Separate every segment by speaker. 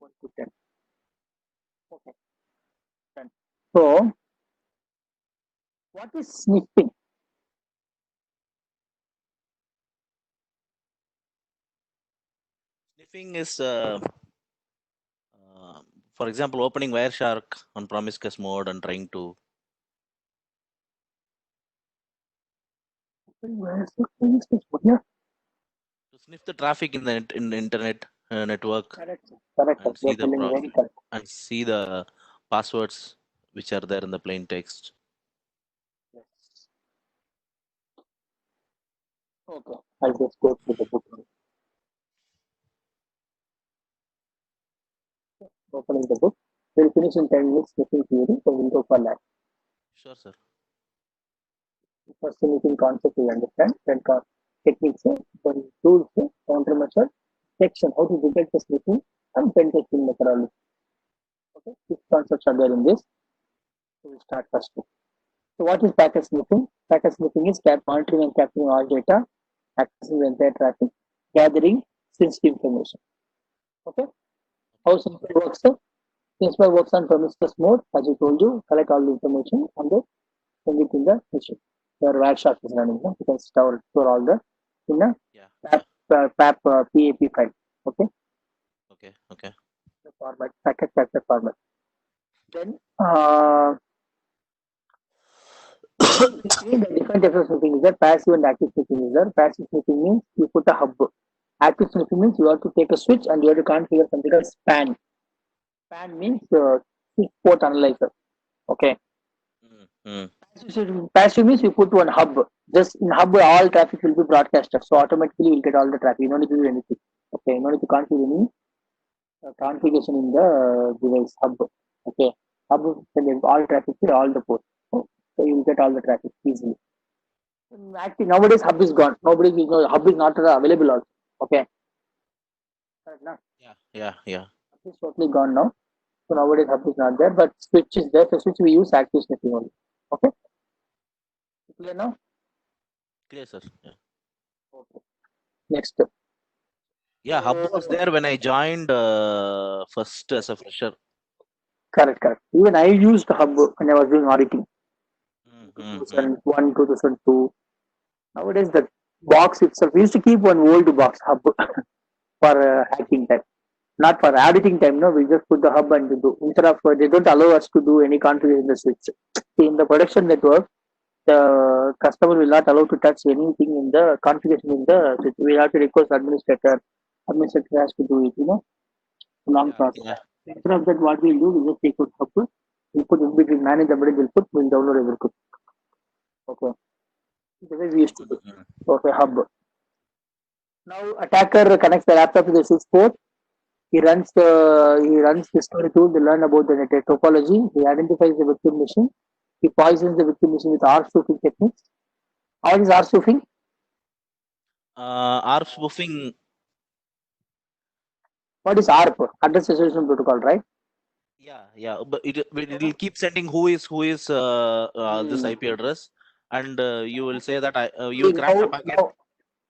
Speaker 1: 1 to 10. Okay, 10. So, what is sniffing?
Speaker 2: Sniffing is, for example, opening Wireshark on promiscuous mode and trying to
Speaker 1: Where is the yeah,
Speaker 2: sniff the traffic in the internet network
Speaker 1: correct, correct.
Speaker 2: and
Speaker 1: You're
Speaker 2: see the
Speaker 1: telling very correct.
Speaker 2: and see the passwords which are there in the plain text.
Speaker 1: Yes. Okay, I'll just go through the book. Opening the book. We'll finish in 10 minutes sniffing theory, so we'll go for that.
Speaker 2: Sure, sir.
Speaker 1: First sniffing concept we understand, then techniques, then tools, countermeasure, section, how to detect the sniffing, and pen testing methodology. Okay, these concepts are there in this. So we'll start first. So what is packet sniffing? Packet sniffing is monitoring and capturing all data, accessing the entire traffic, gathering sensitive information. Okay, how Simple works? Simple works on promiscuous mode, as I told you, collect all the information and then send it in the machine. Your Wireshark is running, you can store all the in a
Speaker 2: Yeah.
Speaker 1: PAP PAP file. Okay,
Speaker 2: Okay.
Speaker 1: the format, packet format. Then the different types of sniffing is there. Passive and active sniffing is there. Passive sniffing means you put a hub. Active sniffing means you have to take a switch and you have to configure something called span. Span means switch port analyzer. Okay. Passive means you put one hub. Just in hub, all traffic will be broadcasted. So automatically you'll get all the traffic. You don't need to do anything. Okay. You don't need to configure any configuration in the device hub. Okay. Hub will all traffic to all the ports. So you'll get all the traffic easily. Actually, nowadays hub is gone. Nobody will know hub is not available also. Okay. Correct, no?
Speaker 2: Yeah.
Speaker 1: Hub is totally gone now. So nowadays hub is not there, but switch is there. So switch we use active sniffing only. Okay. Clear now?
Speaker 2: Clear, sir. Yeah.
Speaker 1: Okay. Next.
Speaker 2: Yeah, hub was there when I joined first as a fresher.
Speaker 1: Correct. Even I used hub when I was doing auditing. 2001, 2002. Nowadays the box itself, we used to keep one old box hub for hacking time. Not for auditing time, no, we just put the hub and do. Instead of, they don't allow us to do any configuration in the switch. See, in the production network, the customer will not allow to touch anything in the configuration in the switch. We have to request administrator. Administrator has to do it, long process.
Speaker 2: Yeah.
Speaker 1: Instead of that, what we'll do, we just take out hub, we'll put in between, manage the middle, we'll download everything. Okay. The way we used to do. Okay, hub. Now attacker connects the laptop to the switch port. He runs the story tool to learn about the network topology. He identifies the victim machine. He poisons the victim machine with ARP spoofing techniques. What is ARP spoofing?
Speaker 2: ARP spoofing.
Speaker 1: What is ARP? Address Resolution Protocol, right?
Speaker 2: Yeah. But it will keep sending who is this IP address, and you will say that you will crash the packet.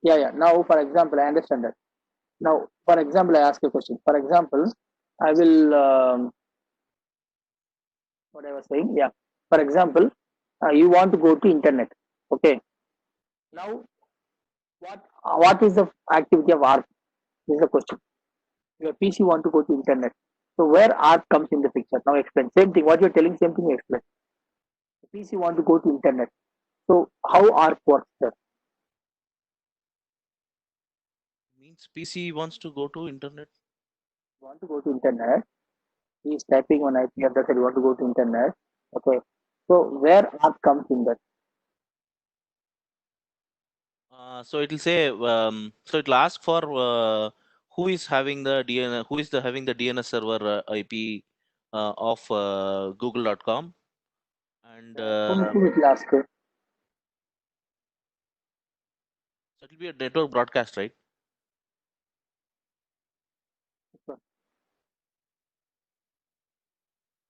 Speaker 1: Yeah. Now, for example, I understand that. Now, for example, I ask a question. For example, I will. What I was saying, yeah. For example, you want to go to internet. Okay. Now, what is the activity of ARP? This is the question. Your PC want to go to internet. So where ARP comes in the picture? Now explain. Same thing. What you're telling, same thing you explain. The PC want to go to internet. So how ARP works there?
Speaker 2: Means PC wants to go to internet.
Speaker 1: Want to go to internet. He is typing on IP address and want to go to internet. Okay. So where ARP comes in that?
Speaker 2: So it will say. So it will ask for who is having the DNS, having the DNS server IP of Google.com, and
Speaker 1: Whom it will ask?
Speaker 2: so it will be a network broadcast, right?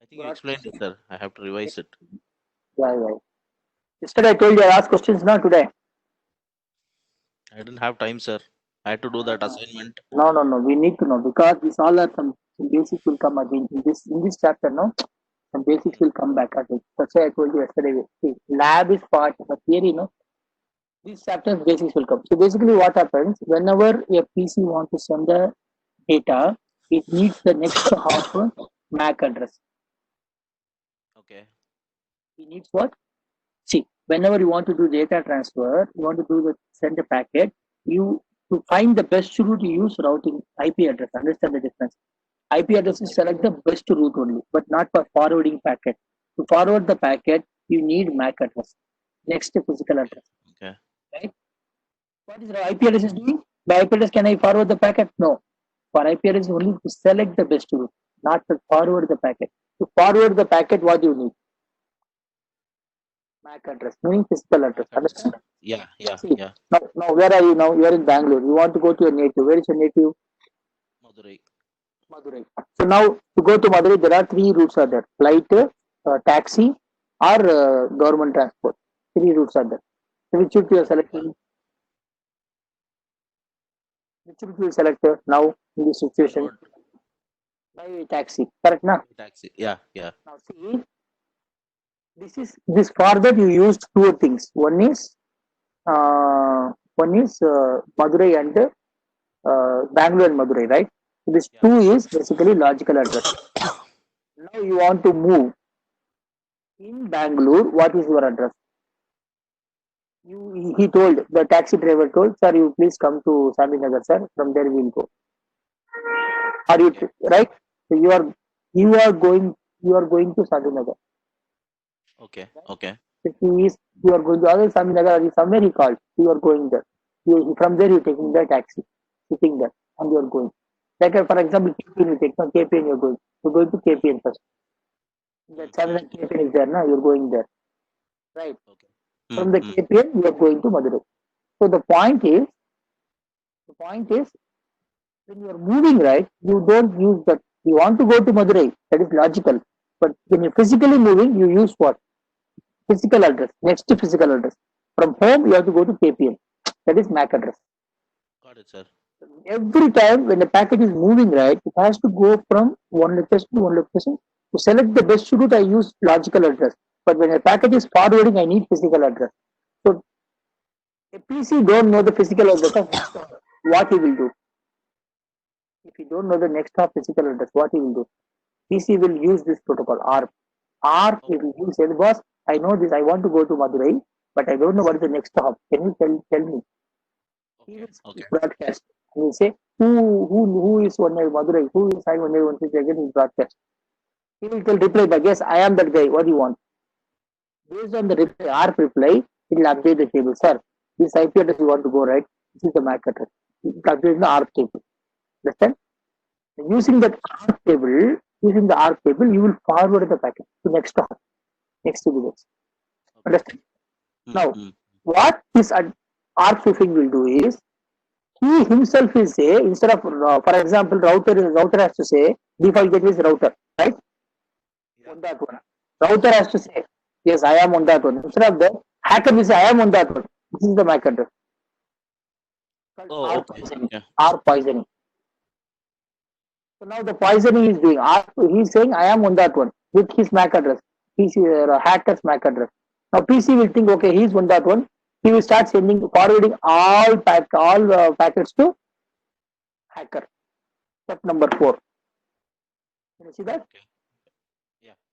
Speaker 2: I think you explained it, sir. I have to revise it.
Speaker 1: Yeah. Yesterday I told you I asked questions, not today.
Speaker 2: I didn't have time, sir. I had to do that assignment.
Speaker 1: No. We need to know because these all are some Some basics will come again in this chapter. No, some basics will come back again. That's why I told you yesterday. See, lab is part of the theory. No, these chapters basics will come. So basically, what happens whenever a PC wants to send the data, it needs the next hop MAC address.
Speaker 2: Okay.
Speaker 1: It needs what? See, whenever you want to do data transfer, you want to do the send a packet, you to find the best route you use routing IP address. Understand the difference. IP address is select the best route only, but not for forwarding packet. To forward the packet, you need MAC address. Next physical address.
Speaker 2: Okay.
Speaker 1: Right? What is the IP address is doing? By IP address, can I forward the packet? No. For IP address only to select the best route, not to forward the packet. To forward the packet, what do you need? MAC address, meaning physical address. Understand?
Speaker 2: Yeah.
Speaker 1: See, now where are you now? You are in Bangalore. You want to go to your native. Where is your native?
Speaker 2: Madurai.
Speaker 1: Madurai. So now to go to Madurai, there are three routes are there: flight, taxi, or government transport. Three routes are there. So which route you are selecting? Which route you select now in this situation?
Speaker 2: Road.
Speaker 1: By taxi. Correct, na?
Speaker 2: Taxi. Yeah.
Speaker 1: Now see, this for that you used two things. One is Madurai and Bangalore and Madurai, right? So this
Speaker 2: Yeah.
Speaker 1: two is basically logical address. Now you want to move in Bangalore. What is your address? He told the taxi driver told, sir, you please come to Sami Nagar, sir. From there we'll go. Are you
Speaker 2: Okay.
Speaker 1: right? So you are going to Sami Nagar.
Speaker 2: Okay. Okay.
Speaker 1: If you are going to other Sami Nagar or somewhere he called. You are going there. From there you taking the taxi, sitting there, and you are going. Like for example, KPN you take from KPN you're going. You're going to KPN first. That Sami KPN is there, now you're going there, right?
Speaker 2: Okay.
Speaker 1: From the KPN you are going to Madurai. So the point is when you are moving, right, you don't use that. You want to go to Madurai, that is logical. But when you're physically moving, you use what? Physical address. Next to physical address. From home, you have to go to KPN. That is MAC address.
Speaker 2: Got it, sir.
Speaker 1: Every time when the packet is moving, right, it has to go from one location to one location. To select the best route, I use logical address. But when a packet is forwarding, I need physical address. So a PC don't know the physical address of what he will do. If you don't know the next hop physical address, what he will do? PC will use this protocol ARP. ARP
Speaker 2: Okay.
Speaker 1: will say, boss, I know this, I want to go to Madurai, but I don't know what is the next hop. Can you tell me? He will
Speaker 2: Okay.
Speaker 1: broadcast. He will say, who is one near Madurai? Who is I one near one again will broadcast. He will tell reply back, yes, I am that guy. What do you want? Based on the reply, ARP reply, it will update the table. Sir, this IP address you want to go, right? This is the MAC address. It will update the ARP table. Understand? Using that ARP table, you will forward the packet to next hop, next to the next.
Speaker 2: Okay.
Speaker 1: Understand? Now, what this ARP spoofing will do is, he himself will say, instead of, for example, router has to say, default gateway is router, right?
Speaker 2: Yeah.
Speaker 1: On that one. Router has to say, yes, I am on that one. Instead of that, hacker will say, I am on that one. This is the MAC address.
Speaker 2: Oh,
Speaker 1: R
Speaker 2: okay.
Speaker 1: poisoning.
Speaker 2: Yeah.
Speaker 1: R poisoning. So now the poisoning is doing. He's saying, I am on that one with his MAC address. PC hacker's MAC address. Now PC will think, okay, he's on that one. He will start forwarding all packets to hacker. Step number 4. Can you see that?
Speaker 2: Okay.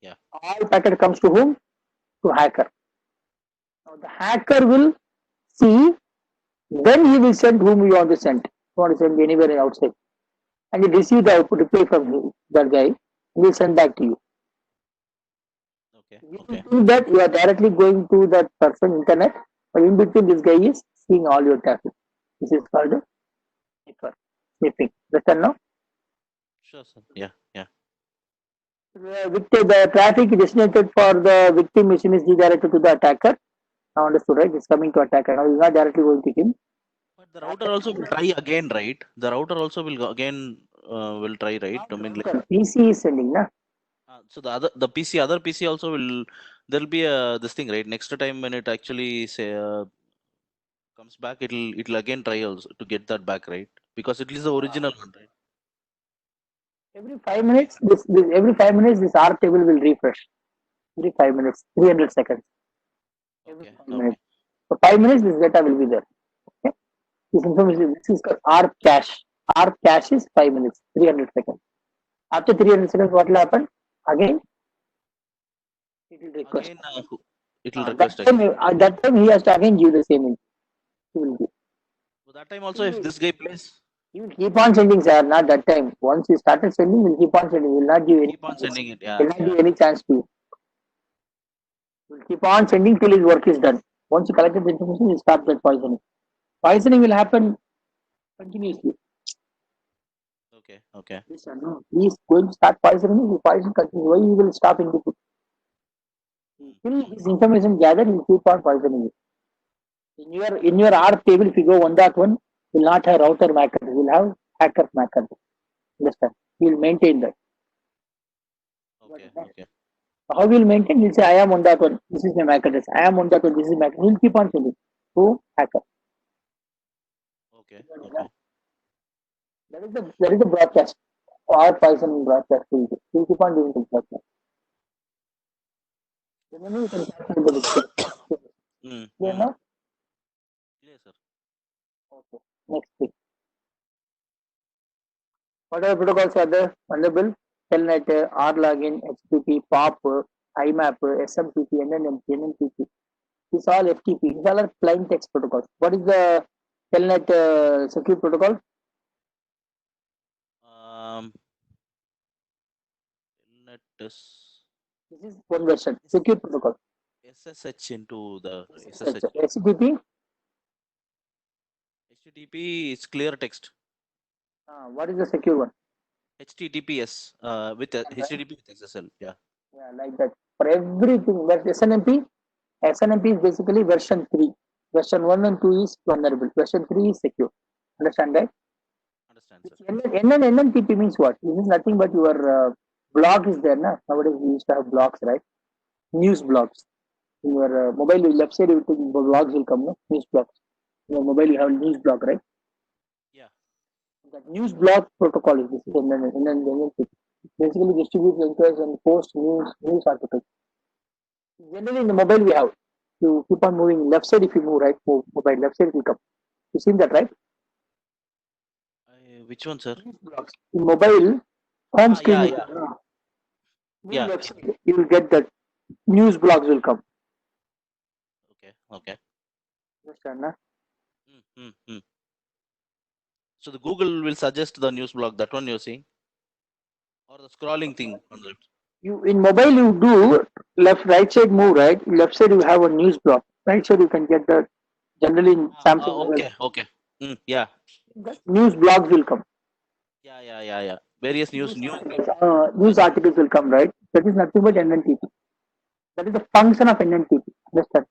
Speaker 2: Yeah.
Speaker 1: All packet comes to whom? To hacker. Now the hacker will see, then he will send whom you want to send. You want to send anywhere outside. And you receive the reply from that guy. He will send back to you.
Speaker 2: Okay.
Speaker 1: You will think that you are directly going to that person internet, but in between this guy is seeing all your traffic. This is called network sniffing. Understand now?
Speaker 2: Sure, sir. Yeah.
Speaker 1: The traffic designated for the victim machine is redirected to the attacker. Now understood, right? It's coming to attacker. Now it's not directly going to him.
Speaker 2: But the router also will try again, right? The router also will again will try, right? I mean, like,
Speaker 1: PC is sending, na?
Speaker 2: so the other PC also will. There'll be a this thing, right? Next time when it actually say comes back, it'll again try also to get that back, right? Because it is the original one, right?
Speaker 1: Every 5 minutes, this every 5 minutes this R table will refresh. Every 5 minutes, 300 seconds. Every
Speaker 2: Okay.
Speaker 1: 5 minutes. For 5 minutes, this data will be there. Okay? This information, this is called R cache. R cache is 5 minutes, 300 seconds. After 300 seconds, what will happen? Again, it will request.
Speaker 2: Again, it will request again.
Speaker 1: At that time, he has to again give the same. He will give.
Speaker 2: So that time also, if this guy plays,
Speaker 1: He will keep on sending, sir. Not that time. Once he started sending, he'll keep on sending. He will not give any
Speaker 2: keep on
Speaker 1: chance.
Speaker 2: sending it.
Speaker 1: He
Speaker 2: Yeah,
Speaker 1: will not
Speaker 2: yeah.
Speaker 1: give any chance to you. He will keep on sending till his work is done. Once you collected the information, you stop that poisoning. Poisoning will happen continuously.
Speaker 2: Okay, okay.
Speaker 1: Yes, sir, no. He is going to start poisoning. He poison continues. Why he will stop in between? Till his information gathered, he will keep on poisoning it. In your R table, if you go 1.1, will not have router MAC address. Will have hacker MAC address. Understand? He will maintain that.
Speaker 2: Okay, okay.
Speaker 1: How will maintain? He'll say, I am 1.1. This is my MAC address. I am 1.1. This is MAC address. He'll keep on sending to hacker.
Speaker 2: Okay, okay.
Speaker 1: That is the broadcast. Or poisoning broadcast. He'll keep on doing the broadcast. Then you can calculate the distance. Clear now?
Speaker 2: Yes, sir.
Speaker 1: Okay. Next thing. What are the protocols are there? Vulnerable, Telnet, RLogin, HTTP, POP, IMAP, SMTP, NNMP, NNTP. These all FTP. These all are plain text protocols. What is the Telnet secure protocol?
Speaker 2: Um, let us
Speaker 1: This is one version. Secure protocol.
Speaker 2: SSH into the SSH.
Speaker 1: HTTP.
Speaker 2: HTTP is clear text.
Speaker 1: What is the secure one?
Speaker 2: HTTPS with
Speaker 1: Right?
Speaker 2: HTTP with SSL. Yeah.
Speaker 1: Yeah, like that. For everything, but SNMP is basically version 3. Version 1 and 2 is vulnerable. Version 3 is secure. Understand that?
Speaker 2: Understand, sir.
Speaker 1: NNTP means what? It means nothing but your blog is there. Na? Nowadays we used to have blogs, right? News blogs. In your mobile left side, you think blogs will come, no? News blogs. In your mobile, you have news blog, right?
Speaker 2: Yeah.
Speaker 1: That news blog protocol is this. NNTP. Basically distributes linkers and post news articles. Generally, in the mobile, we have to keep on moving left side. If you move right, mobile left side will come. You seen that, right?
Speaker 2: Which one, sir?
Speaker 1: News blogs. In mobile, home screen,
Speaker 2: Yeah,
Speaker 1: you
Speaker 2: yeah,
Speaker 1: move
Speaker 2: yeah.
Speaker 1: left side, you will get that news blogs will come.
Speaker 2: Okay, okay.
Speaker 1: Understand, na?
Speaker 2: Mm. So the Google will suggest the news blog. That one you're seeing, or the scrolling thing on the left.
Speaker 1: You in mobile you do right side move right. Left side you have a news block. Right side you can get the generally in Samsung mobile.
Speaker 2: Okay, okay. Yeah,
Speaker 1: The news blogs will come.
Speaker 2: yeah. Various news, new.
Speaker 1: News articles will come right. That is nothing but NNTP. That is the function of NNTP. Understand?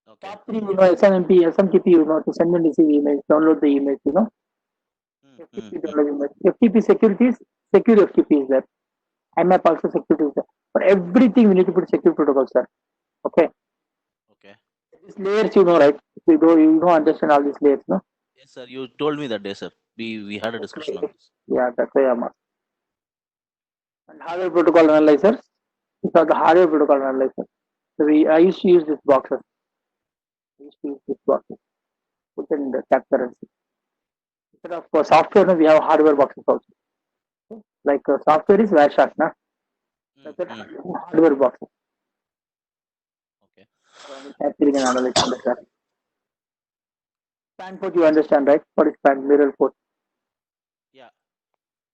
Speaker 2: Okay.
Speaker 1: Top three, SNMP, SMTP, to send and receive emails, download the emails, FTP download emails. FTP security is secure FTP is there. IMAP also security is there. For everything we need to put secure protocols there. Okay.
Speaker 2: Okay.
Speaker 1: These layers, right? You don't understand all these layers, no?
Speaker 2: Yes, sir. You told me that day, sir. We had a discussion on this.
Speaker 1: Yeah, that's why I'm asking. And hardware protocol analyzer. These are the hardware protocol analyzer. So I used to use this boxes. I used to use this boxes. Put in the capture and see. Instead of software, no, we have hardware boxes also. Like software is Wireshark, na? That's it. Hardware boxes.
Speaker 2: Okay.
Speaker 1: Capturing and analyzing the traffic. Span port, you understand, right? What is span? Mirror port.
Speaker 2: Yeah.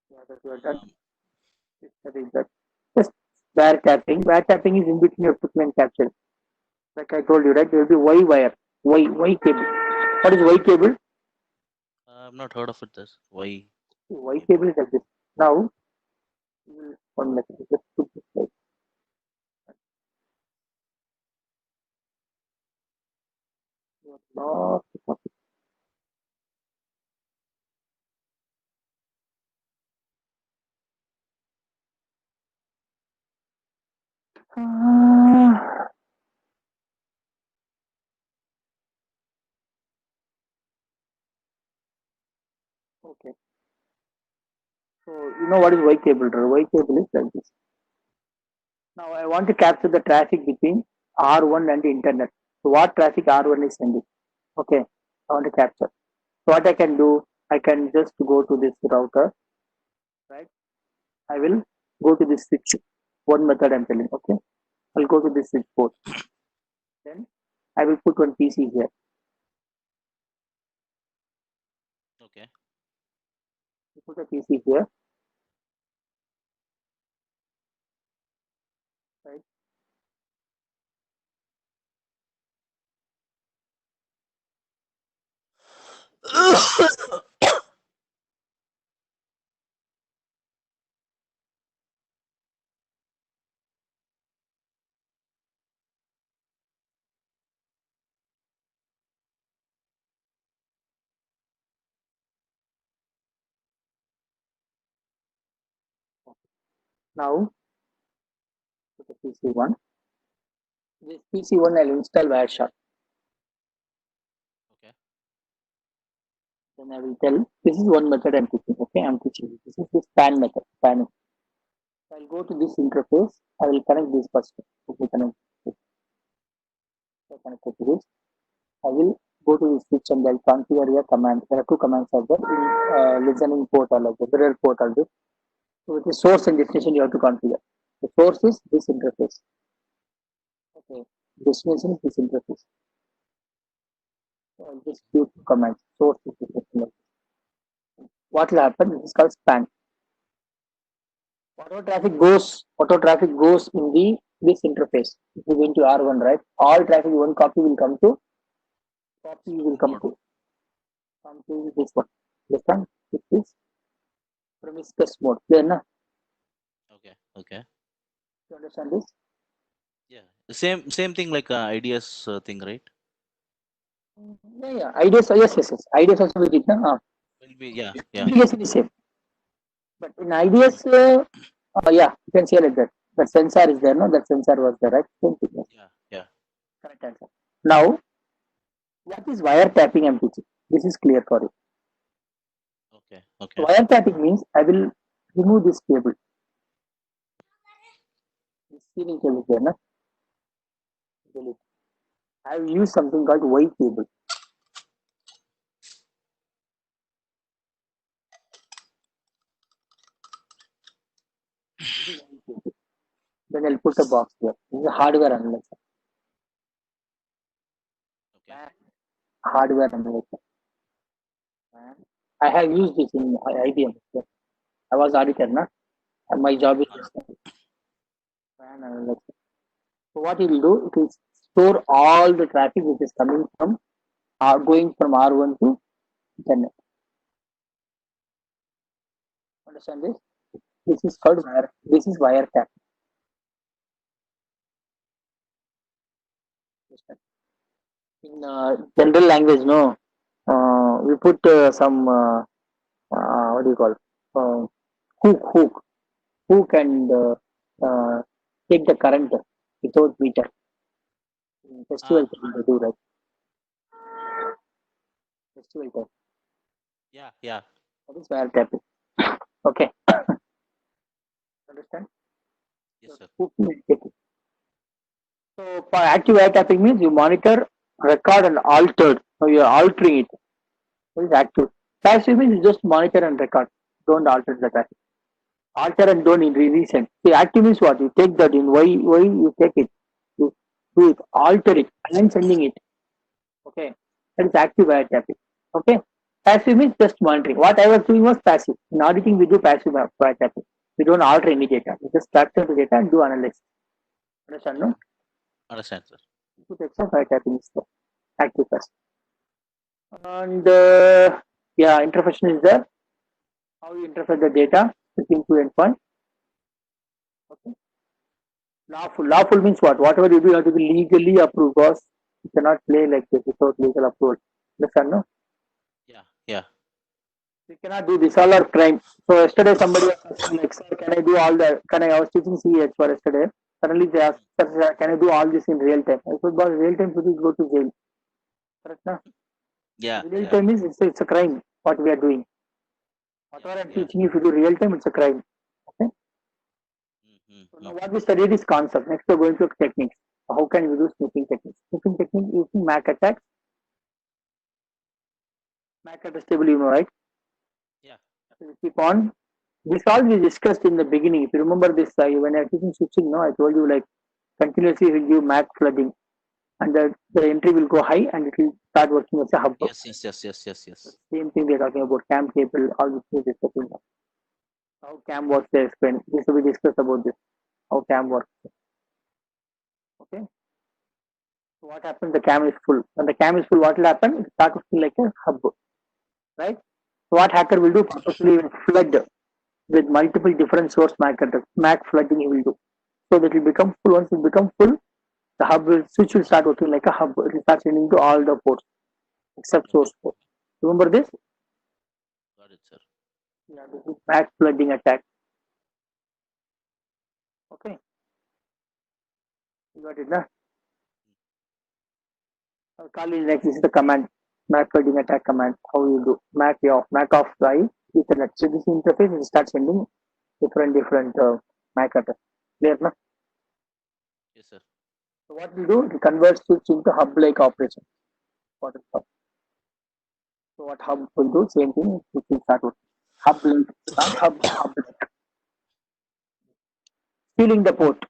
Speaker 1: Yeah, that's what that. That is that. Just wiretapping. Wiretapping is in between your put and capture. Like I told you, right? There will be Y wire, Y cable. What is Y cable?
Speaker 2: I've not heard of it. This why?
Speaker 1: Y cable is like this. Now, one minute. Just put this like. Lost. Ah, okay. So you know what is Y cable? Y cable is like this. Now I want to capture the traffic between R1 and the internet. So what traffic R1 is sending? Okay, I want to capture. So what I can do, I can just go to this router, right? I will go to this switch. One method I'm telling. Okay, I'll go to this switch port. Then I will put one PC here.
Speaker 2: Okay.
Speaker 1: Put a PC here, right? Now put a PC1. This PC1 I'll install Wireshark.
Speaker 2: Okay.
Speaker 1: Then I will tell this is one method I'm teaching. Okay, I'm teaching you. This is the span method. Spanning. I'll go to this interface. I will connect this first. Okay, connect. I connect to this. I will go to this switch and I'll configure your command. There are two commands are there in listening port or like the mirror port or this. So with the source and destination you have to configure. The source is this interface. Okay. Destination is this interface. So I'll just do two commands. Source is this. What will happen? This is called span. Whatever traffic goes in the this interface. If you go into R1, right? All traffic one copy will come to come to this one. Understand? This is promiscuous mode. Clear na?
Speaker 2: Okay. Okay.
Speaker 1: You understand this?
Speaker 2: Yeah. Same thing like IDS thing, right?
Speaker 1: Yeah. IDS, yes. IDS also with it, na?
Speaker 2: Will be yeah.
Speaker 1: Communication is same. But in IDS, yeah, you can say like that. The sensor is there, no? That sensor was there, right? Same thing. Yes.
Speaker 2: Yeah.
Speaker 1: Correct answer. Now, what is wiretapping I'm teaching? This is clear for you.
Speaker 2: Okay. Okay.
Speaker 1: Wiretapping means I will remove this cable. This steering cable there, na? Delete. I will use something called Y cable. Then I'll put a box here. This is a hardware analyzer.
Speaker 2: Okay.
Speaker 1: Hardware analyzer. I have used this in IBM. I was auditor, na? And my job is fan analyzer. So what it will do, it will store all the traffic which is coming from going from R1 to internet. Understand this? This is called wire. This is wiretap. In general language, no, we put some what do you call hook and take the current without meter. In festival time they do, right? Festival time.
Speaker 2: Yeah.
Speaker 1: That is wiretapping. Okay. Understand?
Speaker 2: Yes, sir.
Speaker 1: Hook means take it. So for active wiretapping means you monitor, record and altered. So you are altering it. What is active? Passive means you just monitor and record. Don't alter the traffic. Alter and don't resend. See, active means what? You take that in. Why you take it? You do it. Alter it. And sending it. Okay. That is active wiretapping. Okay. Passive means just monitoring. What I was doing was passive. In auditing, we do passive wiretapping. We don't alter any data. We just capture the data and do analysis. Understand, no?
Speaker 2: Understand, sir.
Speaker 1: Two types of wiretapping is there. Active passive. And yeah, interpretation is there. How you interpret the data between two endpoints. Okay. Lawful means what? Whatever you do, you have to be legally approved. Because you cannot play like this without legal approval. Understand, no?
Speaker 2: Yeah.
Speaker 1: We cannot do this. All are crime. So yesterday somebody was asking like, sir, can I do all the? I was teaching CH for yesterday. Suddenly they asked, sir, can I do all this in real time? I said, boss, real time you go to jail. Correct, na?
Speaker 2: Yeah.
Speaker 1: Real time is it's a crime. What we are doing. Whatever I'm
Speaker 2: yeah.
Speaker 1: teaching you, if you do real time, it's a crime. Okay. So now what we studied is concept. Next we're going to techniques. How can we do sniffing techniques? Sniffing technique using MAC attacks. MAC address table, you know, right?
Speaker 2: Yeah.
Speaker 1: So we keep on. This all we discussed in the beginning. If you remember this, when I was teaching switching, no, I told you like continuously will give MAC flooding, and the entry will go high, and it will start working as a hub.
Speaker 2: Yes.
Speaker 1: Same thing we're talking about cam cable, all this we discussing now. How cam works, they explain. This we discussed about this. How cam works. Okay. So what happens? The cam is full. When the cam is full, what will happen? It starts to feel like a hub, right? So what hacker will do? Purposely will flood with multiple different source MAC address. MAC flooding he will do. So that will become full. Once it becomes full, the hub will switch will start working like a hub. It will start sending to all the ports except source port. Remember this?
Speaker 2: Got it, sir.
Speaker 1: Yeah, this is MAC flooding attack. Okay, you got it, na? I'll call it next. This is the command. MAC flooding attack command. How you do? MAC off by Ethernet. So this interface will start sending different MAC address. Clear, na?
Speaker 2: Yes, sir.
Speaker 1: So what we do? We convert switch into hub-like operation. What is hub? So what hub will do? Same thing. We will start with hub-like, not hub-like. Stealing the port.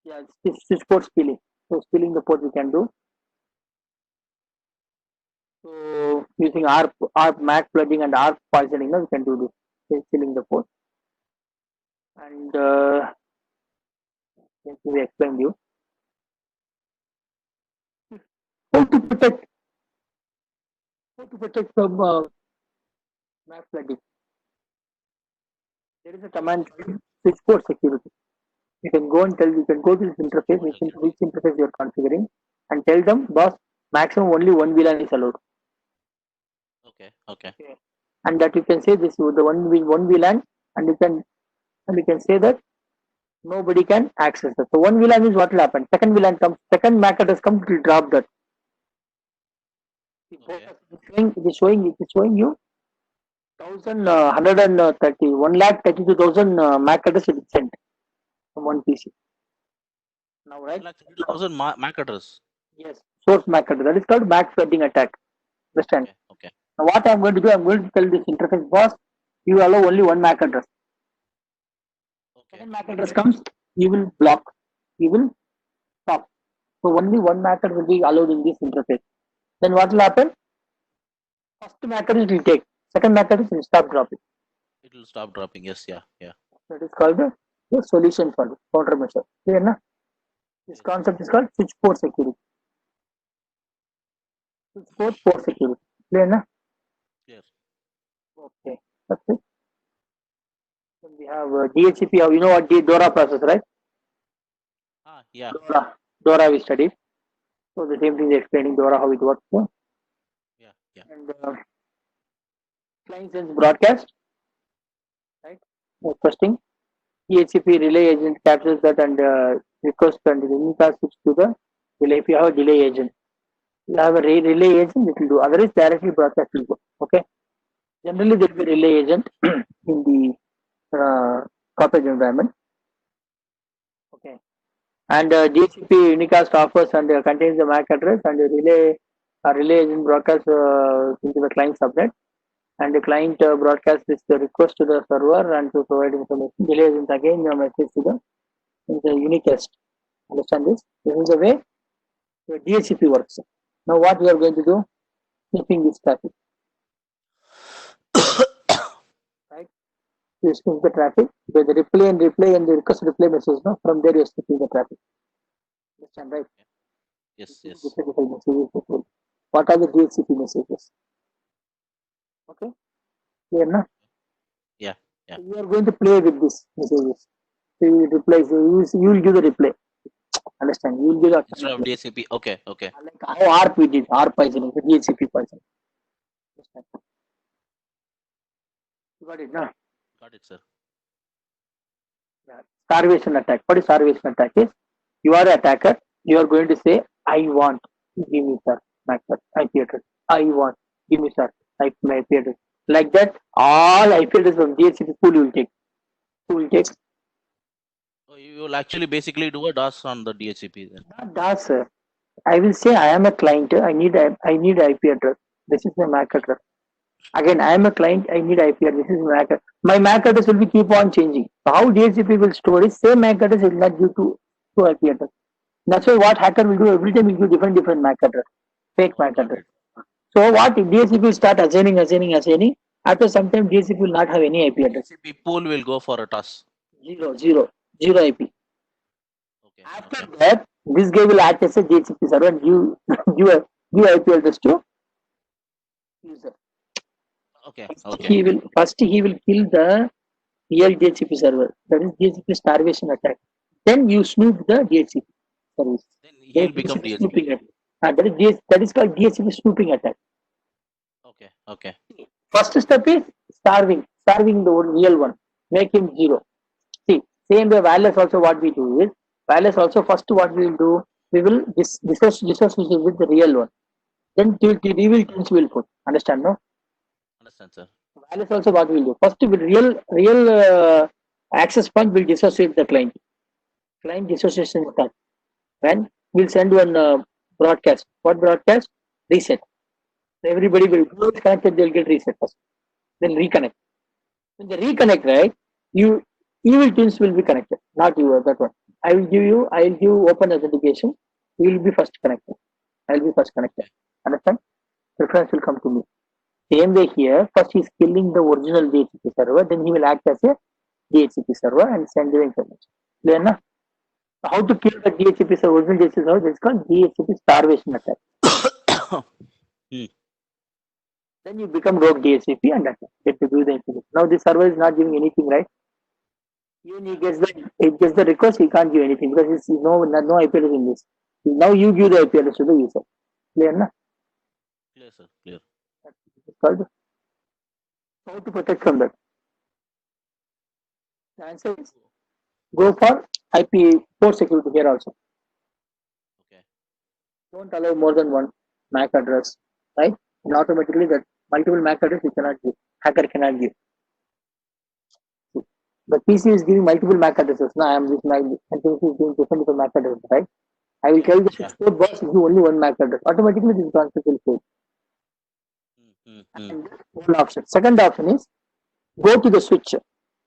Speaker 1: Yeah, switch port stealing. So stealing the port we can do. So using ARP MAC flooding and ARP poisoning, we can do this. Stealing the port. And we explained you how to protect from MAC flooding. There is a command switch port security. You can go to this interface, which interface you are configuring, and tell them, boss, maximum only one VLAN is allowed.
Speaker 2: Okay.
Speaker 1: And that you can say this with the one VLAN, and you can say that nobody can access that. So one VLAN is what will happen. Second VLAN comes, second MAC address comes, it will drop that.
Speaker 2: Okay.
Speaker 1: It is showing you 132,000 MAC address it is sent from one PC. Now, right?
Speaker 2: 1,32,000 MAC address.
Speaker 1: Yes, source MAC address. That is called MAC flooding attack. Understand?
Speaker 2: Okay.
Speaker 1: Now, what I'm going to do, I'm going to tell this interface, boss, you allow only one MAC address. Second MAC address comes, you will block, you will stop. So only one MAC address will be allowed in this interface. Then what will happen? First MAC address will take, second MAC address will stop dropping.
Speaker 2: It will stop dropping. Yes, yeah.
Speaker 1: That is called the solution for countermeasure. Clear, na? This concept is called switch port security. Switch port security. Clear, na?
Speaker 2: Yes.
Speaker 1: Okay, that's it. Then we have DHCP. You know what DORA process, right?
Speaker 2: Yeah.
Speaker 1: DORA we studied. So the same thing is explaining DORA how it works.
Speaker 2: Yeah.
Speaker 1: And client sends broadcast, right? Requesting. DHCP relay agent captures that and request and unicast switch to the relay. If you have a delay agent, you have a relay agent, it will do. Otherwise, directly broadcast will go. Okay. Generally, there will be a relay agent in the corporate environment. Okay. And DHCP unicast offers and contains the MAC address and relay agent broadcasts into the client subnet, and the client broadcasts this request to the server and to provide information. Relay agent again message to the unicast. Understand this? This is the way the DHCP works. Now what we are going to do? Sniffing this traffic. Right? You sniff the traffic with the replay and the request replay message. No? From there you are sniffing the traffic. Understand, right?
Speaker 2: Yes.
Speaker 1: What are the DHCP messages? Okay, clear, na?
Speaker 2: Yeah.
Speaker 1: So you are going to play with these messages. So you will reply. So you will give the reply. Understand? You will give the
Speaker 2: Instead of DHCP. Okay.
Speaker 1: like how ARP we did. ARP poisoning, the DHCP poisoning. Understand? You got it, na?
Speaker 2: Got it, sir.
Speaker 1: Yeah. Starvation attack. What is starvation attack? Is you are an attacker. You are going to say, I want, give me sir, my IP address. I want, give me sir, IP address. Like that, all IP address from DHCP pool you will take. You will take.
Speaker 2: Oh, you will actually basically do a DOS on the DHCP then.
Speaker 1: Not that, sir. I will say I am a client. I need IP address. This is my MAC address. Again, I am a client. I need IP address. This is my MAC. My MAC address will be keep on changing. So how DHCP will store is same MAC address will not give to IP address. That's why what hacker will do every time will give different MAC address, fake
Speaker 2: Oh,
Speaker 1: MAC
Speaker 2: got
Speaker 1: address.
Speaker 2: it.
Speaker 1: So what if DHCP will start assigning. After some time DHCP will not have any IP address.
Speaker 2: DHCP pool will go for a toss.
Speaker 1: Zero IP.
Speaker 2: Okay.
Speaker 1: After
Speaker 2: Okay.
Speaker 1: that, this guy will act as a DHCP server and give IP address to user.
Speaker 2: Okay.
Speaker 1: First
Speaker 2: Okay.
Speaker 1: he will kill the real DHCP server. That is DHCP starvation attack. Then you snoop the DHCP service.
Speaker 2: Then he'll become
Speaker 1: DHCP
Speaker 2: DHCP.
Speaker 1: snooping attack. That is called DHCP snooping attack.
Speaker 2: Okay. Okay.
Speaker 1: First step is starving the real one. Make him zero. See, same way wireless also what we do is wireless also first what we will do, we will dissociate with the real one. Then the evil things will put. Understand, no?
Speaker 2: Understand, sir.
Speaker 1: Wireless also what we will do. First with real access point will dissociate the client. Client dissociation attack. Then we'll send one broadcast. What broadcast? Reset. Everybody will go connected, they'll get reset first. Then reconnect. When they reconnect, right? You evil twins will be connected, not you. That one. I will give open authentication. You will be first connected. I will be first connected. Understand? Preference will come to me. Same way here. First he's killing the original DHCP server. Then he will act as a DHCP server and send the information. Clear na? How to kill the DHCP server? Original DHCP server. This is called DHCP starvation attack. Then you become rogue DHCP and get to do the information. Now this server is not giving anything, right? Even he gets the request, he can't give anything because it's no IP address in this. Now you give the IP address to the user. Clear, na?
Speaker 2: Clear, sir. Clear.
Speaker 1: It's called how to protect from that. The answer is go for IP port security here also.
Speaker 2: Okay.
Speaker 1: Don't allow more than one MAC address, right? And automatically that multiple MAC address you cannot give. Hacker cannot give. The PC is giving multiple MAC addresses. Now I am this MAC and PC is giving different MAC addresses, right? I will tell the export box is only one MAC address. Automatically this concept will fail. And one option. Second option is go to the switcher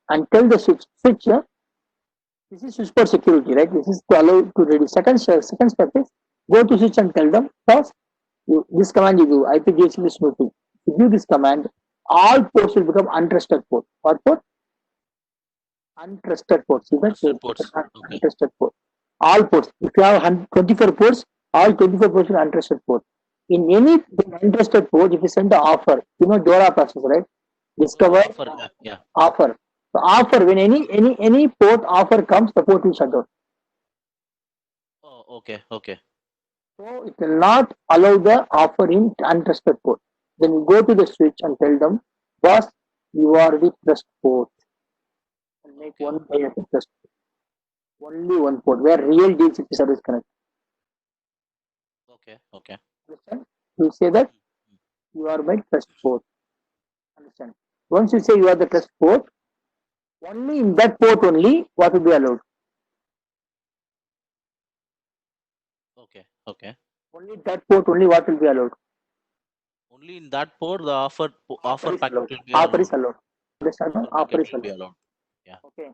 Speaker 1: and tell the switcher this is switch port security, right? This is to allow to reduce. Second step is go to switch and tell them first this command you do IPGHL snooping. If you give this command, all ports will become untrusted port. What port? Untrusted ports. See that? Untrusted port. All ports. If you have 24 ports, all 24 ports are untrusted port. In any untrusted port, if you send the offer, you know DORA process, right? Discover offer. So offer when any port offer comes, the port will shut down.
Speaker 2: Oh, okay, okay.
Speaker 1: So it will not allow the offer in untrusted port. Then you go to the switch and tell them, boss, you are the trust port. And make one by a trust port. Only one port where real DHCP service connect.
Speaker 2: Okay, okay.
Speaker 1: Understand? You say that you are my trust port. Understand? Once you say you are the trust port, only in that port only what will be allowed.
Speaker 2: Okay, okay.
Speaker 1: Only that port only what will be allowed.
Speaker 2: Only in that port the offer packet will be
Speaker 1: allowed. Offer is allowed. Understand?
Speaker 2: Offer is allowed. Be allowed. Yeah.
Speaker 1: Okay.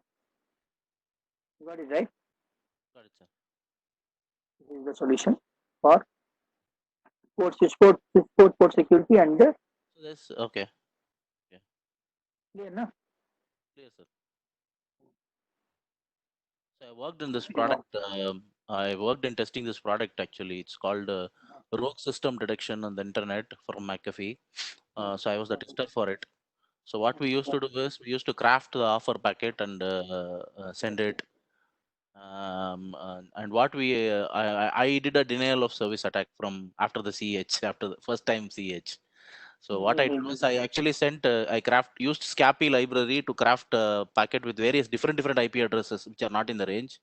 Speaker 1: You got it right?
Speaker 2: Got it, sir.
Speaker 1: This is the solution for port security and
Speaker 2: so this okay. Yeah.
Speaker 1: Clear, na?
Speaker 2: Clear, sir. So I worked in this product. I worked in testing this product actually. It's called rogue system detection on the internet from McAfee. So I was the tester for it. So what we used to do is we used to craft the offer packet and send it. And what I did a denial of service attack from after the CH, after the first time CH. So what I did was I actually sent used Scapy library to craft a packet with various different IP addresses which are not in the range,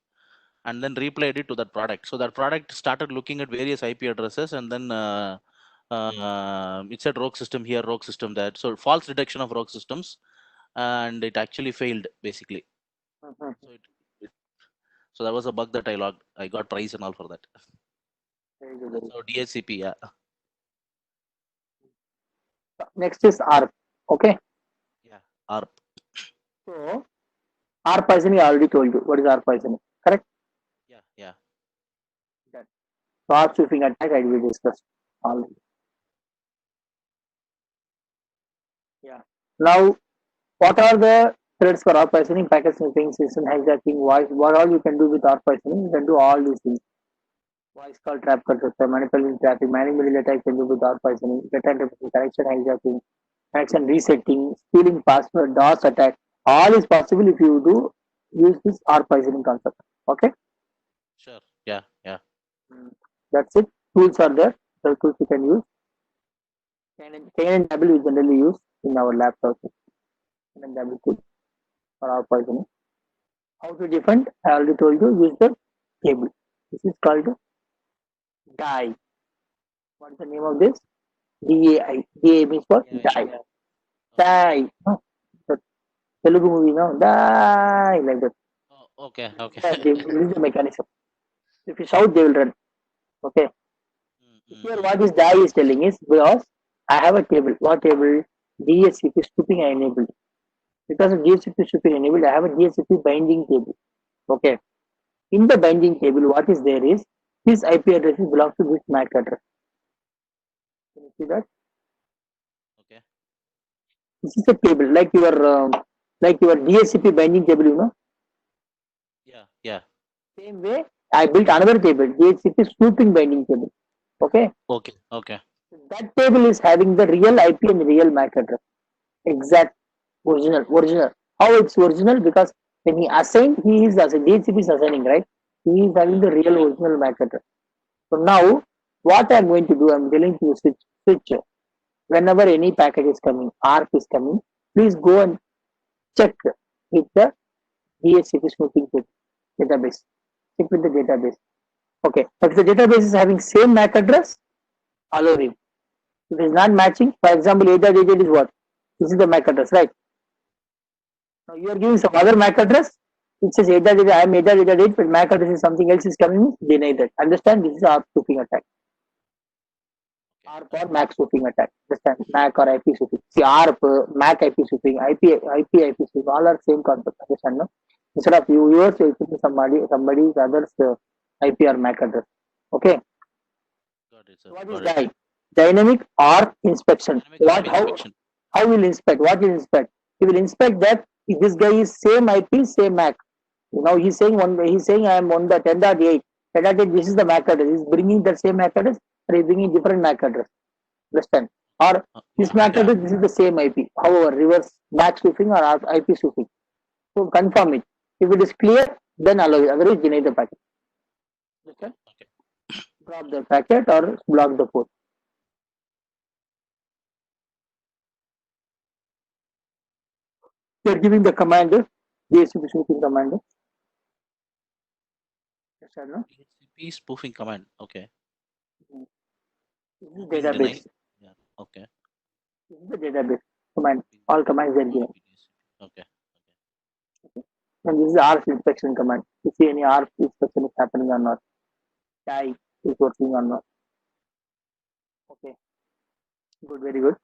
Speaker 2: and then replayed it to that product. So that product started looking at various IP addresses and then It said rogue system here, rogue system there. So false detection of rogue systems, and it actually failed basically.
Speaker 1: Mhm.
Speaker 2: So so that was a bug that I logged. I got prize and all for that.
Speaker 1: Very good, very
Speaker 2: So DHCP, yeah,
Speaker 1: good. Next is ARP. Okay.
Speaker 2: yeah, ARP,
Speaker 1: So ARP poisoning, I already told you. What is ARP poisoning? Correct?
Speaker 2: yeah.
Speaker 1: That. So ARP spoofing attack, I will discuss already. Yeah. Now, what are the threats for ARP poisoning? Packet sniffing, system hijacking, voice. What all you can do with ARP poisoning? You can do all these things. Voice call trap control, manipulating traffic, manipulating attack can do with ARP poisoning, data interpretation, connection hijacking, connection resetting, stealing password, DOS attack. All is possible if you do use this ARP poisoning concept. Okay.
Speaker 2: Sure. Yeah.
Speaker 1: That's it. Tools are there. The tools you can use. KNN table we generally use in our laptops. KNN table tool for ARP poisoning. How to defend? I already told you. Use the table. This is called DAI. What is the name of this? DAI. DAI means what?
Speaker 2: Yeah.
Speaker 1: DAI. Die. No? The Telugu movie, no? Die like that.
Speaker 2: Okay.
Speaker 1: This is the mechanism. If you shout, they will run. Okay. Here, what this die is telling is because I have a table. What table? DHCP spoofing I enabled. Because of DHCP spoofing enabled, I have a DHCP binding table. Okay. In the binding table, what is there is this IP address belongs to this MAC address. Can you see that?
Speaker 2: Okay.
Speaker 1: This is a table like your DHCP binding table. You know.
Speaker 2: Yeah.
Speaker 1: Same way, I built another table, DHCP spoofing binding table. Okay.
Speaker 2: Okay.
Speaker 1: That table is having the real IP and real MAC address. Exact original. How it's original? Because when he assigned, he is assigning, DHCP is assigning, right? He is having the real original MAC address. So now, what I'm going to do, I'm telling you switch. Whenever any packet is coming, ARP is coming, please go and check with the DHCP spoofing database. Check with the database. Okay. If the database is having same MAC address, allow him. If it is not matching, for example, 8.8 is what? This is the MAC address, right? Now you are giving some other MAC address. It says 8.8, I am 8.8, but MAC address is something else is coming, deny that. Understand? This is ARP spoofing attack. ARP or MAC spoofing attack. Understand? MAC or IP spoofing. See, ARP, MAC IP spoofing, IP spoofing, all are same concept. Understand? No? Instead of yours, you put somebody's others IP or MAC address. Okay.
Speaker 2: Got it, sir.
Speaker 1: What is DAI? Dynamic ARP inspection.
Speaker 2: Dynamic ARP inspection.
Speaker 1: How will inspect? What will inspect? He will inspect that if this guy is same IP, same MAC. Now he's saying I am on the 10.8. 10.8, this is the MAC address. He's bringing the same MAC address, or he's bringing different MAC address. Understand? Or this MAC address, this is the same IP. However, reverse MAC spoofing or IP spoofing. So confirm it. If it is clear, then allow it. Otherwise, deny the packet. Understand?
Speaker 2: Okay.
Speaker 1: Drop the packet or block the port. You are giving the command, DHCP spoofing command. Understand? No?
Speaker 2: DHCP spoofing command. Okay.
Speaker 1: This is
Speaker 2: Spoofing deny.
Speaker 1: database.
Speaker 2: Yeah. Okay.
Speaker 1: This is the database command. All commands are given.
Speaker 2: Okay.
Speaker 1: And this is ARP inspection command. To see any ARP inspection is happening or not. DAI is working or not. Okay. Good, very good.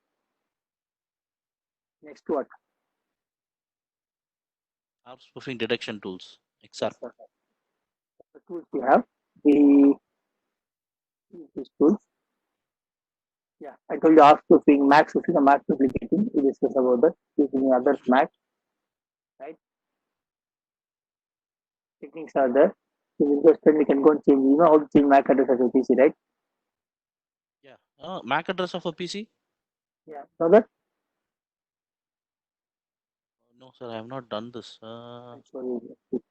Speaker 1: Next what?
Speaker 2: ARP spoofing detection tools. XR.
Speaker 1: The tools we have. These tools. Yeah, I told you ARP spoofing, MAC spoofing, and MAC duplicating. We discussed about that. Using others MAC. Right? Techniques are there. If you're interested, we can go and change. You know how to change MAC address as a PC, right?
Speaker 2: Yeah. MAC address of a PC?
Speaker 1: Yeah. Know that?
Speaker 2: No, sir. I have not done this.
Speaker 1: I'll show you.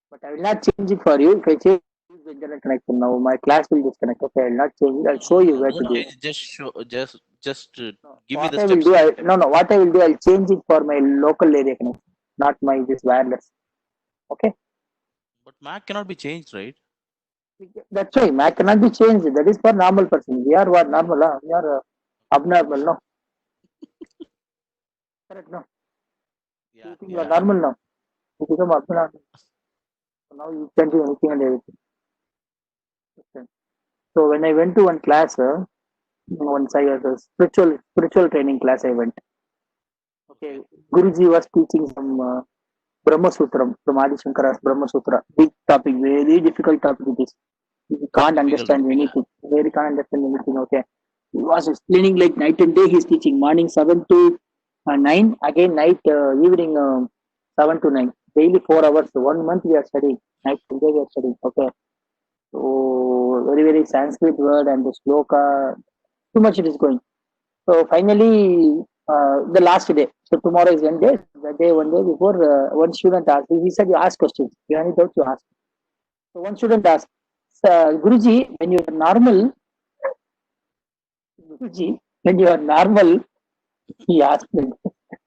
Speaker 1: But I will not change it for you. If I change the internet connection now, my class will disconnect. Okay, I will not change it. I'll show you where to do it.
Speaker 2: Just show. Just
Speaker 1: No,
Speaker 2: give me
Speaker 1: what
Speaker 2: the
Speaker 1: I will
Speaker 2: steps.
Speaker 1: do, what I will do, I'll change it for my local area connection, not my this wireless. Okay.
Speaker 2: But Mac cannot be changed, right?
Speaker 1: That's why Mac cannot be changed. That is for normal person. We are what normal? Huh? We are abnormal. No, correct. No,
Speaker 2: Yeah,
Speaker 1: you think you are
Speaker 2: yeah.
Speaker 1: normal now. You become abnormal. So now you can do anything and everything. Okay. So when I went to one class, once I was a spiritual training class. I went. Okay,
Speaker 2: Okay.
Speaker 1: Guruji was teaching some Brahma Sutram from Adi Shankara's Brahma Sutra. Big topic, very difficult topic it is. You can't
Speaker 2: Difficult
Speaker 1: understand
Speaker 2: topic. Yeah.
Speaker 1: anything. Very can't understand anything. Okay, he was explaining like night and day. He's teaching morning 7 to 9, again night evening 7 to 9. Daily 4 hours. 1 month we are studying. Night and day we are studying. Okay, so very Sanskrit word and the sloka. Too much it is going. So finally, the last day. So tomorrow is one day. The day one day before, one student asked. He said, "You ask questions. You have any doubt, you ask." So one student asked, "Guruji, when you are normal, Guruji, when you are normal," he asked me.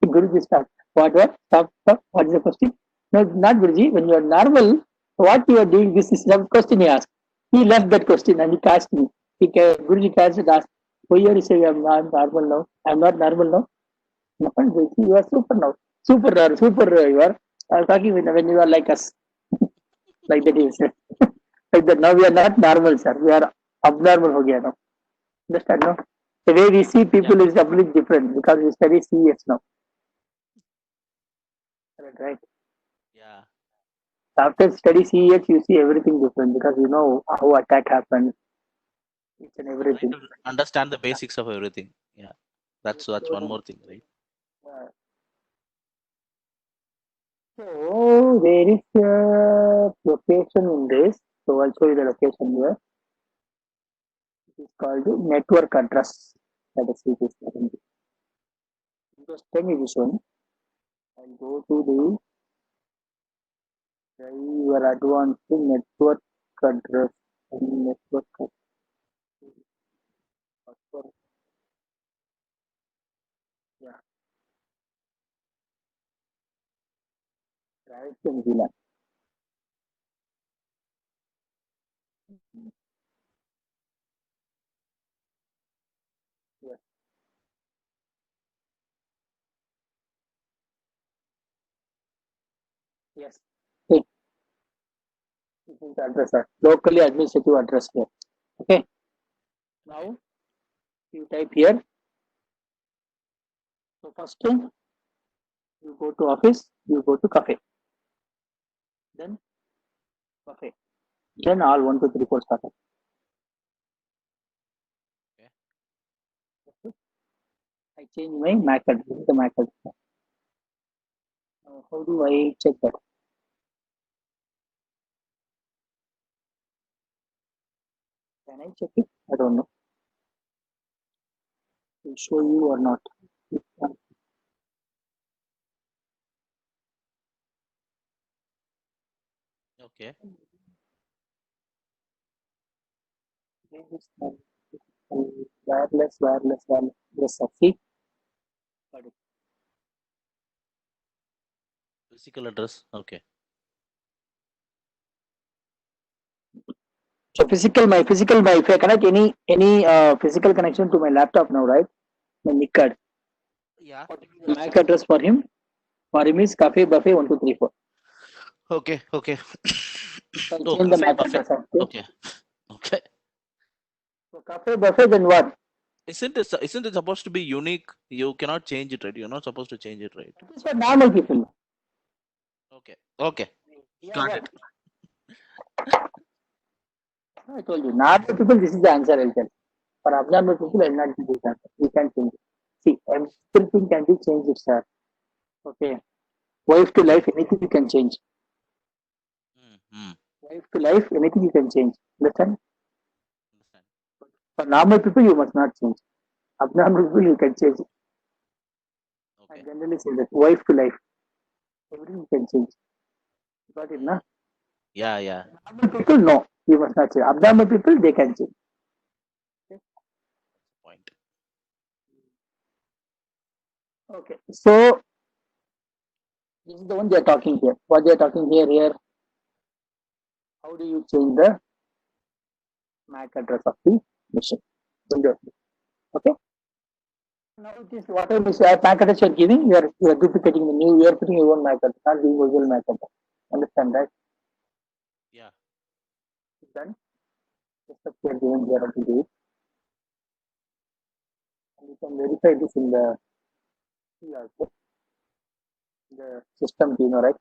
Speaker 1: Guruji, stop. What? Stop. What is the question? No, not Guruji. When you are normal, what you are doing? This is some question he asked. He left that question and he asked me. Guruji asked, "Why are you saying I'm not normal now? I'm not normal now." No, you are super now. Super you are. I was talking when you are like us, like that is. Like that now we are not normal, sir. We are abnormal ho gaya now. Understand, no? The way we see
Speaker 2: Yeah.
Speaker 1: people is completely different because we study CS now. Right?
Speaker 2: Yeah.
Speaker 1: After study CES, you see everything different because you know how attack happened, each and
Speaker 2: You try
Speaker 1: everything.
Speaker 2: to understand the basics of everything. Yeah. That's one
Speaker 1: So,
Speaker 2: more thing, right?
Speaker 1: so there is a location in this. So I'll show you the location here. It is called the network address. That is it is Windows 10 edition. I'll go to the your advanced network address. Network address. Yeah, right in VLAN. Yes, yes. Okay, this is the address. Locally administrative address here. Okay.
Speaker 2: Okay.
Speaker 1: Now you type here. So first thing you go to office, you go to cafe, then cafe, then all 1 2 3 4 started.
Speaker 2: Okay.
Speaker 1: I change my MAC address. This is the MAC address. How do I check that? Can I check it? I don't know. Will show you or not.
Speaker 2: Okay.
Speaker 1: Wireless. Yes, sir. See, got it.
Speaker 2: Physical address. Okay.
Speaker 1: So if I connect any physical connection to my laptop now, right? My NIC card.
Speaker 2: Yeah.
Speaker 1: What is the MAC address for him? For him is cafe buffet 1 2 3 4.
Speaker 2: Okay. Okay.
Speaker 1: You can
Speaker 2: Oh,
Speaker 1: change the
Speaker 2: cafe
Speaker 1: MAC
Speaker 2: buffet.
Speaker 1: address. Okay.
Speaker 2: Okay. Okay.
Speaker 1: So cafe buffet then what?
Speaker 2: Isn't it supposed to be unique? You cannot change it, right? You're not supposed to change it, right?
Speaker 1: That is for normal people.
Speaker 2: Okay. Okay.
Speaker 1: We are
Speaker 2: Got
Speaker 1: what?
Speaker 2: it.
Speaker 1: I told you, normal people, this is the answer I'll tell. For abnormal people, I'll not give this answer. We can change it. See, everything can be changed, sir. Okay. Wife to life, anything you can change.
Speaker 2: Mm-hmm.
Speaker 1: Life to life, anything you can change. Understand?
Speaker 2: Understand.
Speaker 1: For normal people, you must not change. Abnormal people, you can change. I
Speaker 2: Okay.
Speaker 1: generally say that wife to life, everything you can change. Got it, na?
Speaker 2: Yeah. Yeah.
Speaker 1: Normal people, no, you must not change. Abnormal people, they can change.
Speaker 2: Point.
Speaker 1: Okay. So this is the one they are talking here. What they are talking here. How do you change the MAC address of the machine. Windows. Okay. Now it is whatever MAC address you are giving, you are duplicating the new. You are putting your own MAC address, not the original MAC address. Understand that?
Speaker 2: Yeah.
Speaker 1: Done. Just that you are given here how to do it. And you can verify this in the also. The system, right?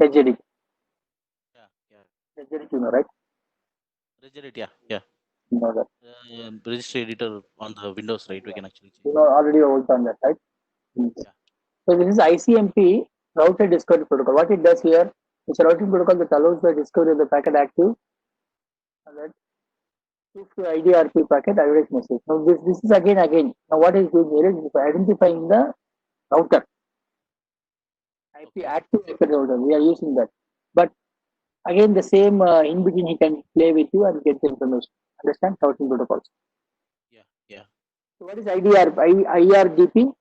Speaker 1: Edit.
Speaker 2: Yeah.
Speaker 1: Edit, right?
Speaker 2: Regedit, yeah.
Speaker 1: You know that.
Speaker 2: Registry editor on the Windows, right? We can actually change.
Speaker 1: You know already worked on that, right?
Speaker 2: Yeah.
Speaker 1: So this is ICMP routed discovery protocol. What it does here, it's a routing protocol that allows the discovery of the packet active and that if the IDRP packet average message. Now this is again. Now what is doing here is identifying the router. IP active IP router. We are using that. But again the same in between he can play with you and get the information. Understand routing protocols.
Speaker 2: Yeah.
Speaker 1: So what is IRDP?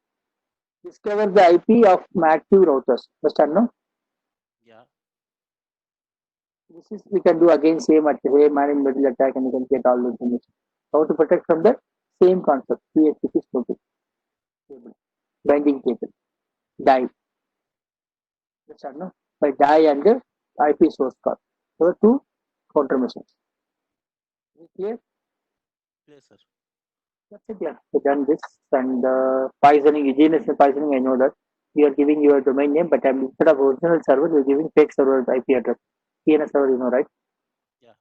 Speaker 1: Discover the IP of active routers. Understand, no?
Speaker 2: Yeah.
Speaker 1: This is we can do again same at the same man in middle attack and you can get all the information. How to protect from the same concept. PHP snooping. Binding table. Die. Understand, no? By die and the IP source code. So two countermeasures. Is it clear?
Speaker 2: Yes, sir.
Speaker 1: That's it, yeah. So done this and poisoning, DNS poisoning, I know that. You are giving your domain name, but instead of original server, you're giving fake server IP address. DNS server, you know, right?
Speaker 2: Yeah.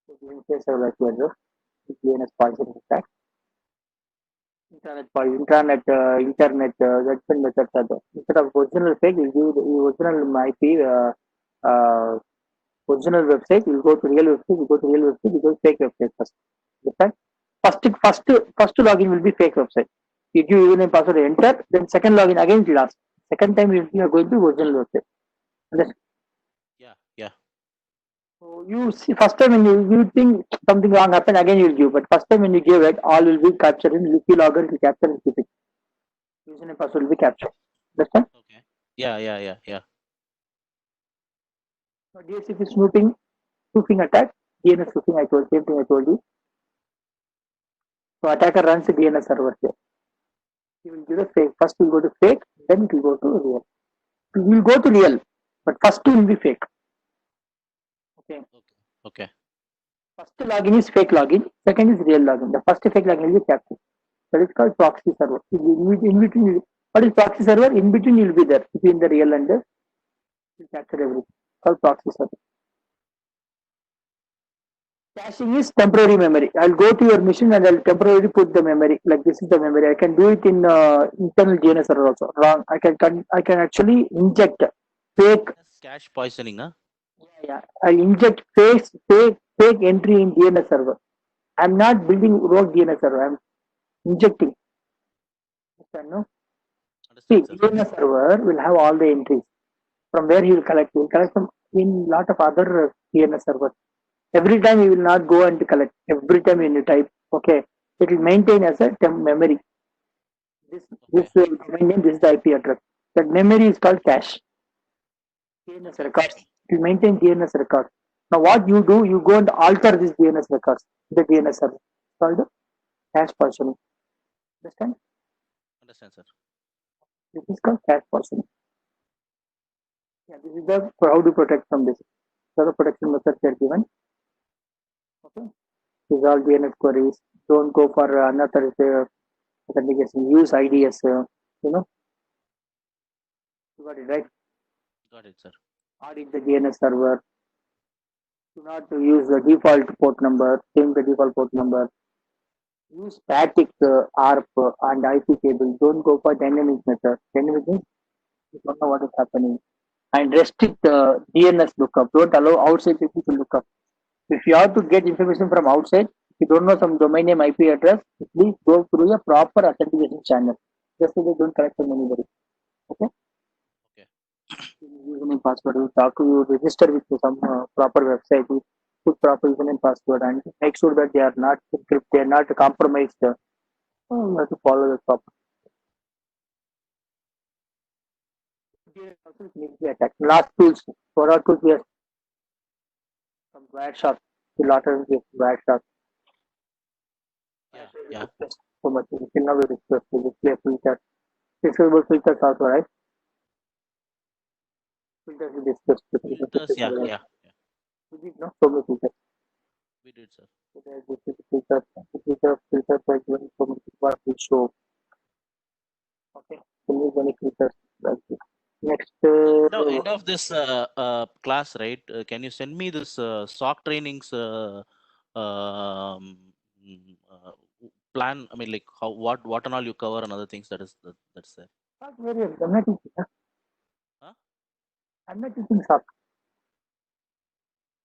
Speaker 1: So giving fake server IP address. DNS poisoning attack. Internet judgment methods are there. Instead of original fake, you give the original IP, original website, you go to real website, you go to fake website first. Understand? First login will be fake website. You give username password, enter, then second login again it will ask. Second time you are going to original website. Understand?
Speaker 2: Yeah.
Speaker 1: So you see, first time when you think something wrong happened, again you will give. But first time when you give it, all will be captured in Wiki logger, will capture and keep it. Username password will be captured. Understand?
Speaker 2: Okay. Yeah.
Speaker 1: So DHCP spoofing attack, DNS spoofing. Same thing I told you. So attacker runs the DNS server here. He will give a fake. First he will go to fake, then it will go to real. He will go to real, but first two will be fake.
Speaker 2: Okay.
Speaker 1: First login is fake login, second is real login. The first fake login will be captured. That is called proxy server. In between, what is proxy server? In between you will be there between the real and the you capture everything. Called proxy server. Caching is temporary memory. I'll go to your machine and I'll temporarily put the memory. Like this is the memory. I can do it in internal DNS server also. Wrong. I can actually inject fake.
Speaker 2: That's cache poisoning, huh?
Speaker 1: Yeah. I inject fake entry in DNS server. I'm not building rogue DNS server. I'm injecting. Understand, no? See,
Speaker 2: Understand, sir.
Speaker 1: DNS server will have all the entries. From where he will collect? He will collect from in lot of other DNS servers. Every time he will not go and collect. Every time when you type, okay, it will maintain as a memory. This domain name, this is the IP address. That memory is called cache. DNS records. It will maintain DNS records. Now what you do, you go and alter this DNS records, the DNS server. It's called cache partitioning. Understand?
Speaker 2: Understand, sir.
Speaker 1: This is called cache partitioning. Yeah, this is the how to protect from this. So the protection methods are given. Okay. Resolve DNS queries. Don't go for unauthorized authentication. Use IDS. You know. You got it right.
Speaker 2: Got it, sir.
Speaker 1: Audit the DNS server. Do not use the default port number. Change the default port number. Use static ARP and IP table. Don't go for dynamic method. Dynamic means you don't know what is happening. And restrict the DNS lookup. Don't allow outside people to look up. If you have to get information from outside, if you don't know some domain name IP address, please go through a proper authentication channel. Just so they don't collect from anybody. Okay? Username password. You talk to you register with some proper website. You put proper username password and make sure that they are not encrypted, they are not compromised. You have to follow the proper. Attack. Last tools. For our tools, we have some Wireshark. A lot of Wireshark.
Speaker 2: Yeah.
Speaker 1: discussed so much. Now we discussed the display filter, disable filters also, right? Filters we discussed.
Speaker 2: Filters. Yeah. Yeah. Yeah.
Speaker 1: We did not so many filters.
Speaker 2: We did, sir.
Speaker 1: Filters like when so many what we show. Okay, so many filters like this. Next,
Speaker 2: End of this class, right? Can you send me this SOC trainings um, plan? I mean, like how what and all you cover and other things that's there.
Speaker 1: not very. I'm not teaching.
Speaker 2: Huh?
Speaker 1: I'm not teaching SOC.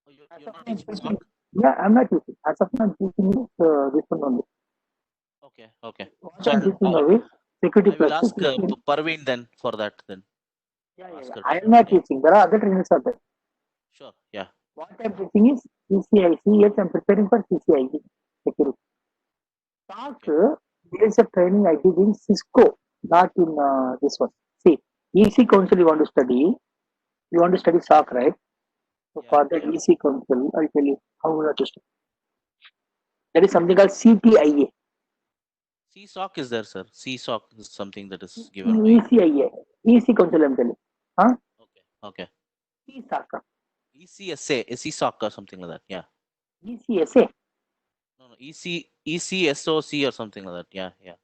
Speaker 2: Oh,
Speaker 1: As
Speaker 2: you're
Speaker 1: of
Speaker 2: not
Speaker 1: now,
Speaker 2: teaching SOC?
Speaker 1: yeah, I'm not teaching. As of now, I'm teaching this one only.
Speaker 2: Okay. Okay.
Speaker 1: What
Speaker 2: So
Speaker 1: I'm teaching now is security
Speaker 2: I will
Speaker 1: plus
Speaker 2: ask
Speaker 1: 15.
Speaker 2: Parveen then for that. Then ask her to
Speaker 1: I am
Speaker 2: send.
Speaker 1: not
Speaker 2: Yeah.
Speaker 1: teaching. There are other trainers out there.
Speaker 2: Sure. Yeah.
Speaker 1: What I'm teaching is CCI. CH, I'm preparing for CCI security. SOC,
Speaker 2: Okay.
Speaker 1: there is a training I did in Cisco, not in this one. See, EC Council you want to study. You want to study SOC, right? So
Speaker 2: Yeah.
Speaker 1: for that
Speaker 2: Yeah.
Speaker 1: EC Council, I'll tell you how you have to study. There is something called CTIA.
Speaker 2: CSOC is there, sir. CSOC is something that is given by.
Speaker 1: ECIA. EC Council, I'm telling. Huh?
Speaker 2: Okay. Okay.
Speaker 1: CSACA.
Speaker 2: ECSA, CSOC or something like that. Yeah.
Speaker 1: ECSA.
Speaker 2: No. ECSOC or something like that. Yeah. Yeah.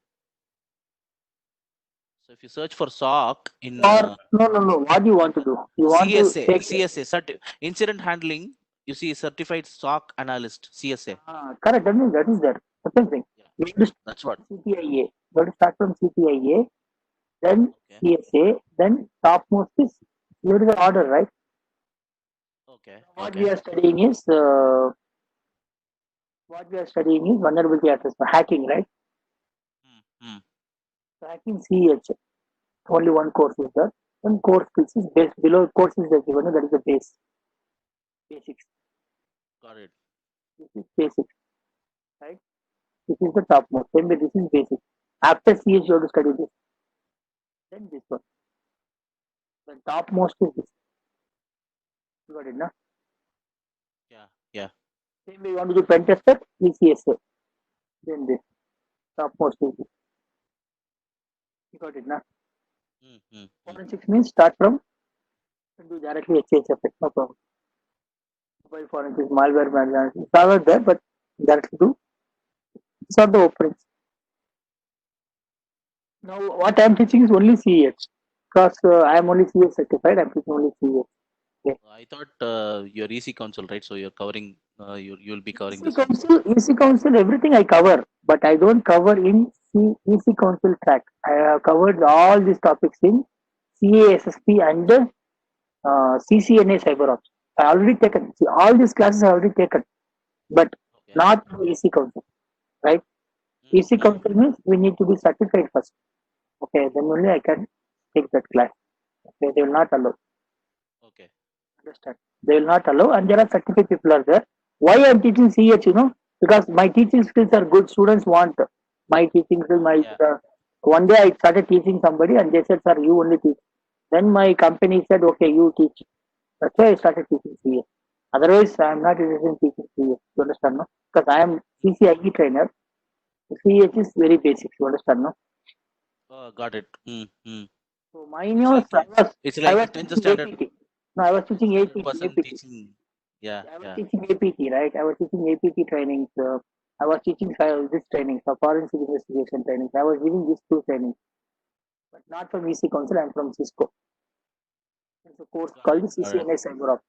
Speaker 2: So if you search for SOC in
Speaker 1: Or no. What do you want to do? You want to
Speaker 2: CSA,
Speaker 1: take
Speaker 2: incident handling, you see certified SOC analyst, CSA.
Speaker 1: correct. That is there. Second thing.
Speaker 2: Yeah.
Speaker 1: You have to
Speaker 2: That's what.
Speaker 1: start CTIA. You have to start from CTIA, then
Speaker 2: Okay.
Speaker 1: CSA, then topmost is here is the order, right?
Speaker 2: Okay.
Speaker 1: What
Speaker 2: Okay.
Speaker 1: we are studying is vulnerability assessment, hacking, right?
Speaker 2: Hmm.
Speaker 1: So hacking CH. Only one course is there. One course which is base below course is the given that is the basics.
Speaker 2: Got it.
Speaker 1: This is basics, right? This is the topmost. Then this is basic. After CH you have to study this. Then this one. The topmost is this. You got it, na?
Speaker 2: Yeah. Yeah.
Speaker 1: Same way you want to do pen tester, ECSA. Then this. Topmost is this. You got it, na?
Speaker 2: Hmm.
Speaker 1: Forensics means start from do directly HHFX, no problem. Mobile forensics, malware management, it's all there, but directly do. These are the openings. Now, what I'm teaching is only CH because I am only CH certified. I'm teaching only CH. Okay.
Speaker 2: I thought you're EC Council, right? So you're covering. You'll be covering
Speaker 1: EC
Speaker 2: this one.
Speaker 1: Council, EC Council, everything I cover, but I don't cover in EC Council track. I have covered all these topics in CASSP and CCNA CyberOps. I already taken. See, all these classes I already taken, but
Speaker 2: Okay.
Speaker 1: not EC Council, right? EC Council means we need to be certified first. Okay, then only I can take that class. Okay, they will not allow.
Speaker 2: Okay.
Speaker 1: Understand? They will not allow, and there are certificate people are there. Why I am teaching CH? Because my teaching skills are good. Students want my teaching skills.
Speaker 2: Yeah.
Speaker 1: One day I started teaching somebody, and they said, "Sir, you only teach." Then my company said, "Okay, you teach." That's why I started teaching CH. Otherwise, I am not interested in teaching CH. You understand, no? Because I am CCIE trainer. CH is very basic. You understand, no?
Speaker 2: Got it. Hmm.
Speaker 1: So mine
Speaker 2: It's
Speaker 1: was
Speaker 2: like it's
Speaker 1: I
Speaker 2: like
Speaker 1: was
Speaker 2: a 10th
Speaker 1: teaching
Speaker 2: standard
Speaker 1: APT. No, I was teaching
Speaker 2: 10th standard
Speaker 1: APT.
Speaker 2: person
Speaker 1: APT.
Speaker 2: teaching. Yeah.
Speaker 1: I was
Speaker 2: Yeah.
Speaker 1: teaching APT, right? I was teaching APT trainings. I was teaching this training, forensic investigation trainings. I was giving these two trainings, but not from EC Council. I'm from Cisco. It's a course
Speaker 2: Got
Speaker 1: called
Speaker 2: it. Got it.
Speaker 1: CCNA CyberOps.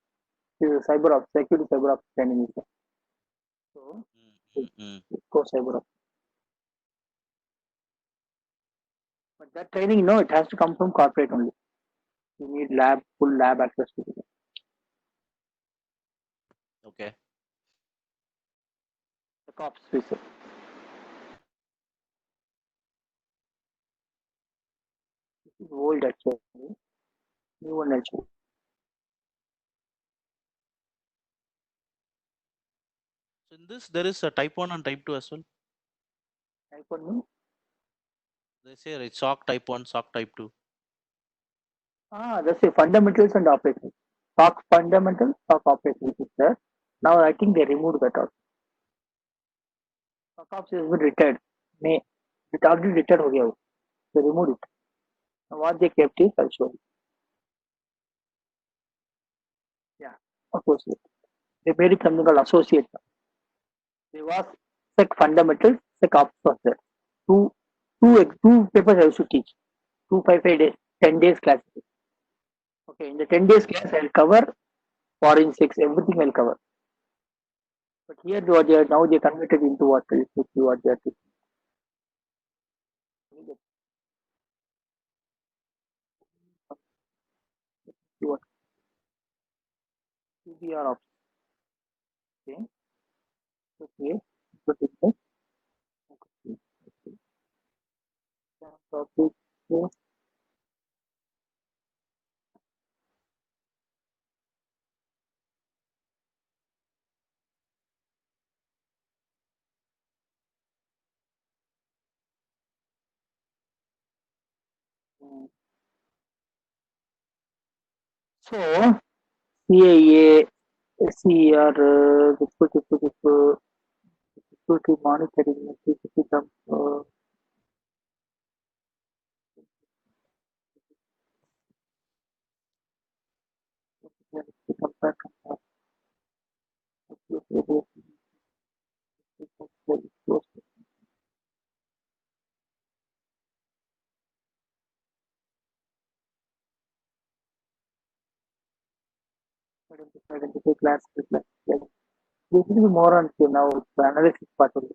Speaker 1: This is CyberOps, security CyberOps training. So,
Speaker 2: Mm.
Speaker 1: Cisco CyberOps. But that training, no, it has to come from corporate only. You need full lab access to it.
Speaker 2: Okay.
Speaker 1: The cops, we say. This is old actually. New one actually.
Speaker 2: So in this, there is a type 1 and type 2 as well.
Speaker 1: Type one means
Speaker 2: They say right, SOC type 1, SOC type 2.
Speaker 1: that's the fundamentals and operations. SOC fundamentals, SOC operations is there. Now I think they removed that out. SOC ops has been retired. May it already written हो गया वो, they removed it. Now what they kept is I'll show you. Yeah, associate. They made it something called associate. There was sec fundamentals, sec ops was there. Two papers I used to teach. 2 5 5 days, 10 days classes. Okay, in the 10 days class I'll cover forensics, everything I'll cover. But here what they are now they converted into what they are teaching. What CBR ops. Okay, okay. So this is topic. So CAA, SCR, security monitoring, system, identify class. This is more on now the analysis part of the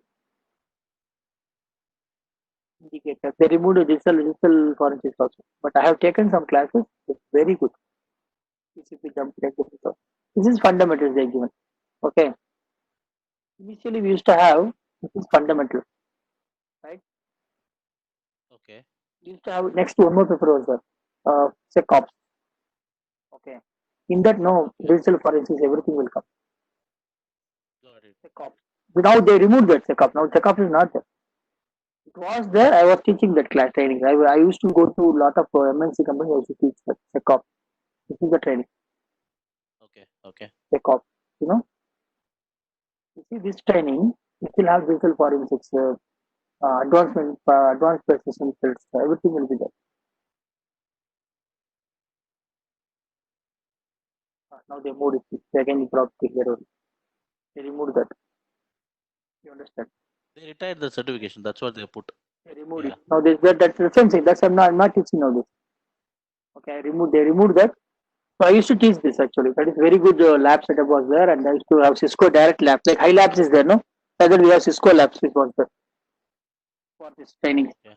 Speaker 1: indicator. They removed digital forensics also, but I have taken some classes. It's very good. TCP jump check. This is fundamentals they given. Okay. Initially we used to have this is fundamental, right?
Speaker 2: Okay.
Speaker 1: We used to have next one more paper was there. SecOps. Okay. In that no digital forensics everything will come.
Speaker 2: Got it.
Speaker 1: SecOps. Now they removed that SecOps. Now SecOps is not there. It was there. I was teaching that class training. I used to go to a lot of MNC companies. I used to teach that SecOps. This is the training.
Speaker 2: Okay. Okay.
Speaker 1: SecOps. You know. You see this training. We still have digital forensics. Advanced precision fields. Everything will be there. Now they moved it. Again, you dropped it here. They removed that. You understand?
Speaker 2: They retired the certification. That's what they put.
Speaker 1: They removed
Speaker 2: Yeah.
Speaker 1: it. Now that's the same thing. That's I'm not teaching now this. Okay, they removed that. So I used to teach this actually. That is very good lab setup was there, and I used to have Cisco direct lab. Like high labs is there, no? Rather we have Cisco labs which was there for this training.
Speaker 2: Yeah.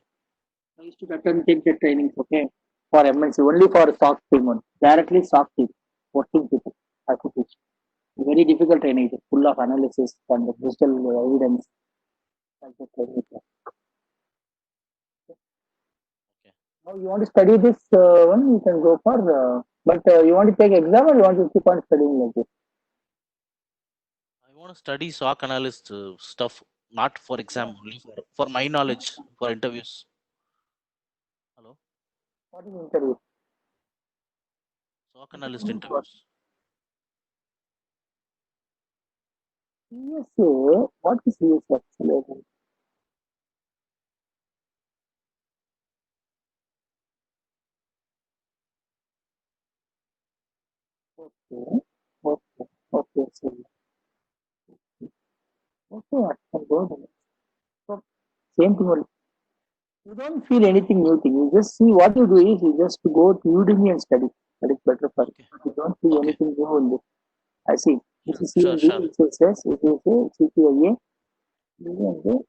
Speaker 1: I used to attend take the trainings, okay, for MNC only for SOC team one. Directly SOC team, working people. I could teach. Very difficult training, full of analysis and the digital evidence. Like the training.
Speaker 2: Okay.
Speaker 1: Now you want to study this one, you can go for. But you want to take exam or you want to keep on studying like this?
Speaker 2: I want to study SOC analyst stuff, not for exam, only for my knowledge, for interviews. Hello?
Speaker 1: What is interview?
Speaker 2: SOC analyst
Speaker 1: What?
Speaker 2: interviews.
Speaker 1: CSA, what is CSA actually? Okay, okay, okay, so okay, I can go then. So same thing only. You don't feel anything new thing. You just see what you do is you just go to Udemy and study. That is better for you.
Speaker 2: Okay.
Speaker 1: You don't see
Speaker 2: Okay.
Speaker 1: anything new only. I see. This
Speaker 2: Sure.
Speaker 1: is
Speaker 2: Sure.
Speaker 1: CMB,
Speaker 2: Sure.
Speaker 1: it says, it is a CPIA, and the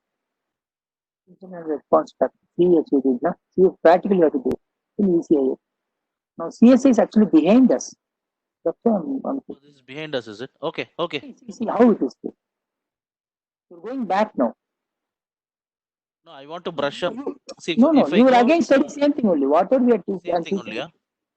Speaker 1: incident response type. CS you did, na? CS practically you have to do in ECIA. Now CSA is actually behind us. That's why I'm
Speaker 2: Oh, this is behind us, is it? Okay. Okay.
Speaker 1: see how it is. You're going back now.
Speaker 2: No, I want to brush up. See,
Speaker 1: No,
Speaker 2: if I
Speaker 1: you will
Speaker 2: go
Speaker 1: again study same thing only. Whatever we are
Speaker 2: same thing
Speaker 1: teaching,
Speaker 2: only, yeah.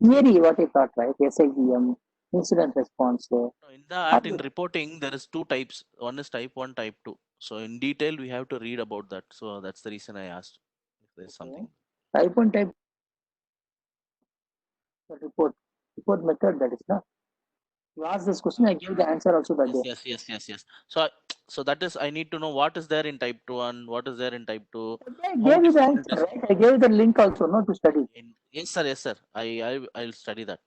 Speaker 1: theory, what I thought, right? SIGM, incident response.
Speaker 2: No, in that, in reporting, there is two types. One is type one, type two. So in detail, we have to read about that. So that's the reason I asked if there's
Speaker 1: Okay.
Speaker 2: something.
Speaker 1: Type 1 type report method that is not. You ask this question, I give the answer also that
Speaker 2: Yes,
Speaker 1: day.
Speaker 2: yes, yes, yes, yes. So, So that is, I need to know what is there in type 1, what is there in type 2,
Speaker 1: I
Speaker 2: how
Speaker 1: gave you the
Speaker 2: difficult
Speaker 1: answer,
Speaker 2: is.
Speaker 1: right? I gave you the link also, no, to study.
Speaker 2: Yes, sir. Yes, sir. I'll study that.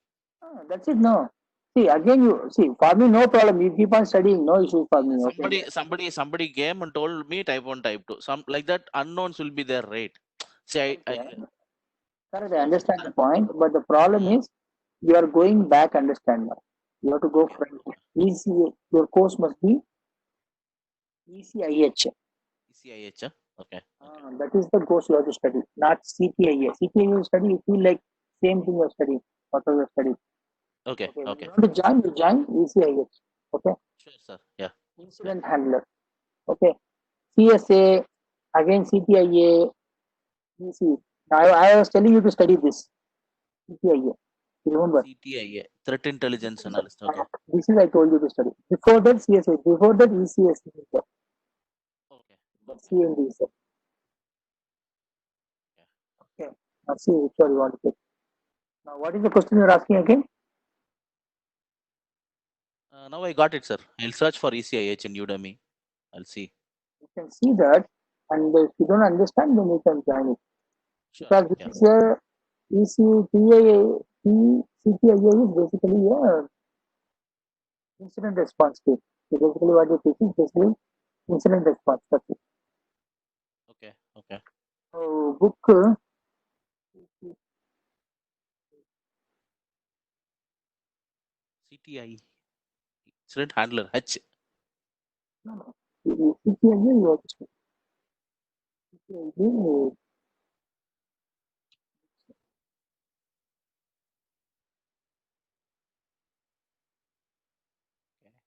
Speaker 1: That's it, no. See, again, you see, for me, no problem. You keep on studying, no issues for me, okay?
Speaker 2: Somebody came and told me type 1, type 2. Some like that unknowns will be there, right? See,
Speaker 1: Correct, correct, I
Speaker 2: so
Speaker 1: understand the point, but the problem is you are going back, understand now. You have to go
Speaker 2: okay,
Speaker 1: front. ECA, your course must be ECIH.
Speaker 2: ECIH. Huh? Okay, okay,
Speaker 1: That is the course you have to study, not CTIA. CTIA you study, you feel like same thing you study, whatever you study.
Speaker 2: okay,
Speaker 1: Okay, when you
Speaker 2: okay.
Speaker 1: want to join, you join ECIH. Okay,
Speaker 2: Sure, sir. Yeah, yeah.
Speaker 1: incident handler. Okay, CSA, again CTIA, EC. I was telling you to study this CTIA. Remember,
Speaker 2: CTIA, threat intelligence analyst. Okay,
Speaker 1: this is I told you to study. Before that CSA, before that ECS.
Speaker 2: okay,
Speaker 1: That
Speaker 2: okay.
Speaker 1: CND is there.
Speaker 2: Yeah.
Speaker 1: Okay, now see which one you want to take. Now, what is the question you're asking again?
Speaker 2: Now I got it, sir. I'll search for ECIH in Udemy. I'll see.
Speaker 1: You can see that, and if you don't understand, then you can join it.
Speaker 2: Sure.
Speaker 1: Because
Speaker 2: Yeah.
Speaker 1: this is a ECTIA, CTIA is basically a incident response team. So basically, what you're teaching is basically incident response. That's it.
Speaker 2: Okay. Okay.
Speaker 1: So, book,
Speaker 2: CTI, incident handler. H.
Speaker 1: no, no, CTIA, you have to study. CTIA,
Speaker 2: Okay.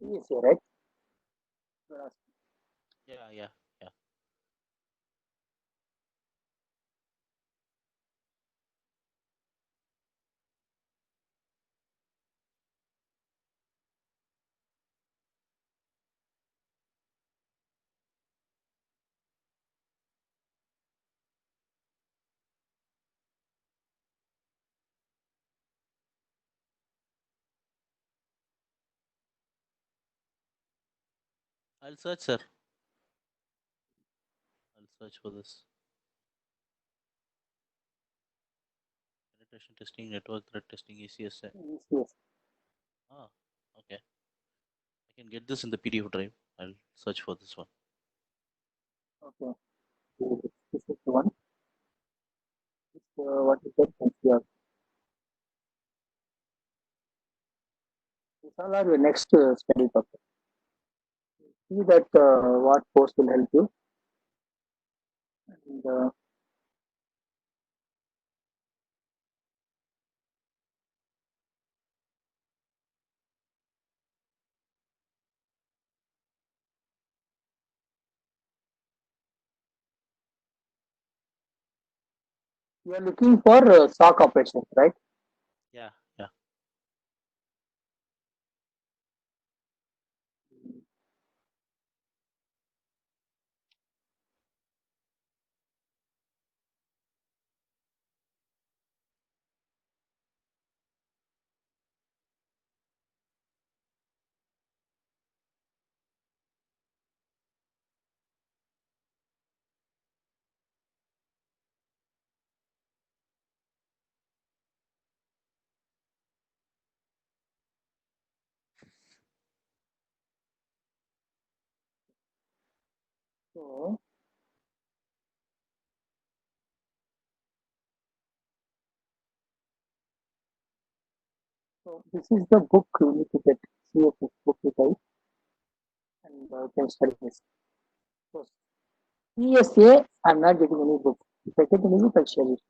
Speaker 1: CSA, right?
Speaker 2: Yeah. Yeah. Yeah. I'll search, sir. I'll search for this. Penetration testing, network threat testing, ECSA.
Speaker 1: ECS.
Speaker 2: Ah, okay. I can get this in the PDF drive. I'll search for this one.
Speaker 1: Okay. This is the one. What is that? Yeah. These all are your next study topic. See that what course will help you. And, you are looking for SOC operations, right?
Speaker 2: Yeah. Yeah.
Speaker 1: So, so this is the book you need to get. CSS book you type and you can study this. So, CSA, I'm not getting any book. If I get any book, I'll share it.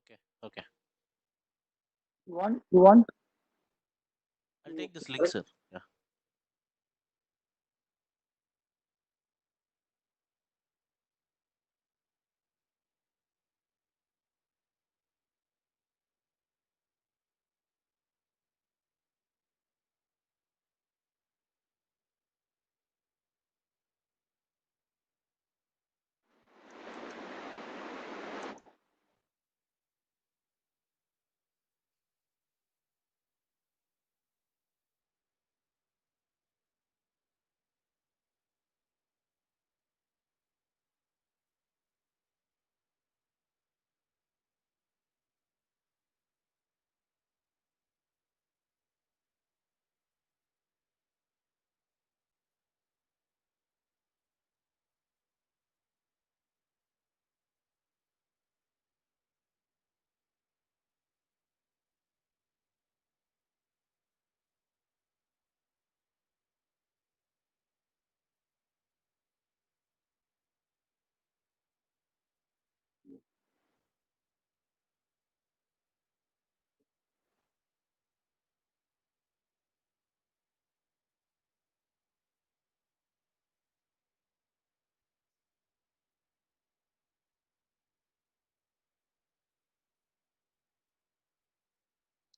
Speaker 2: Okay. Okay.
Speaker 1: You want
Speaker 2: I'll take this link,
Speaker 1: correct?
Speaker 2: sir. Yeah.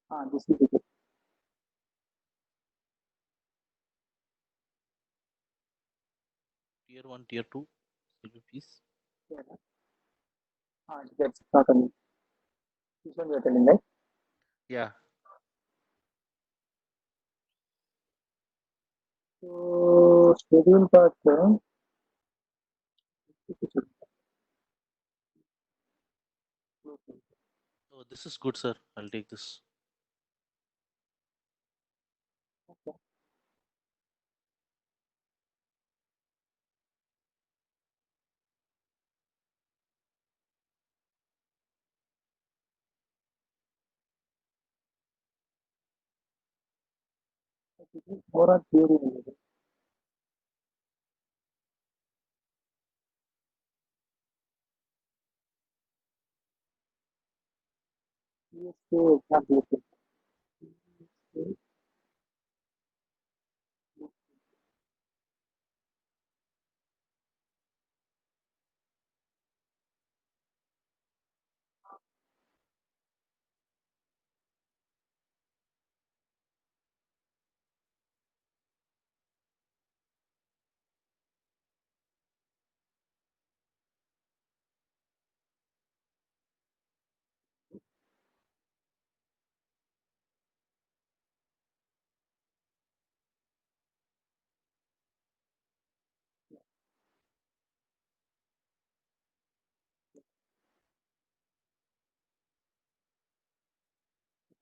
Speaker 1: This is it.
Speaker 2: Tier 1, Tier 2. Will you please?
Speaker 1: Yeah. That's not a this one you're telling, right?
Speaker 2: Yeah.
Speaker 1: So schedule part.
Speaker 2: Oh, this is good, sir. I'll take this.
Speaker 1: More on theory only. Yes, so example.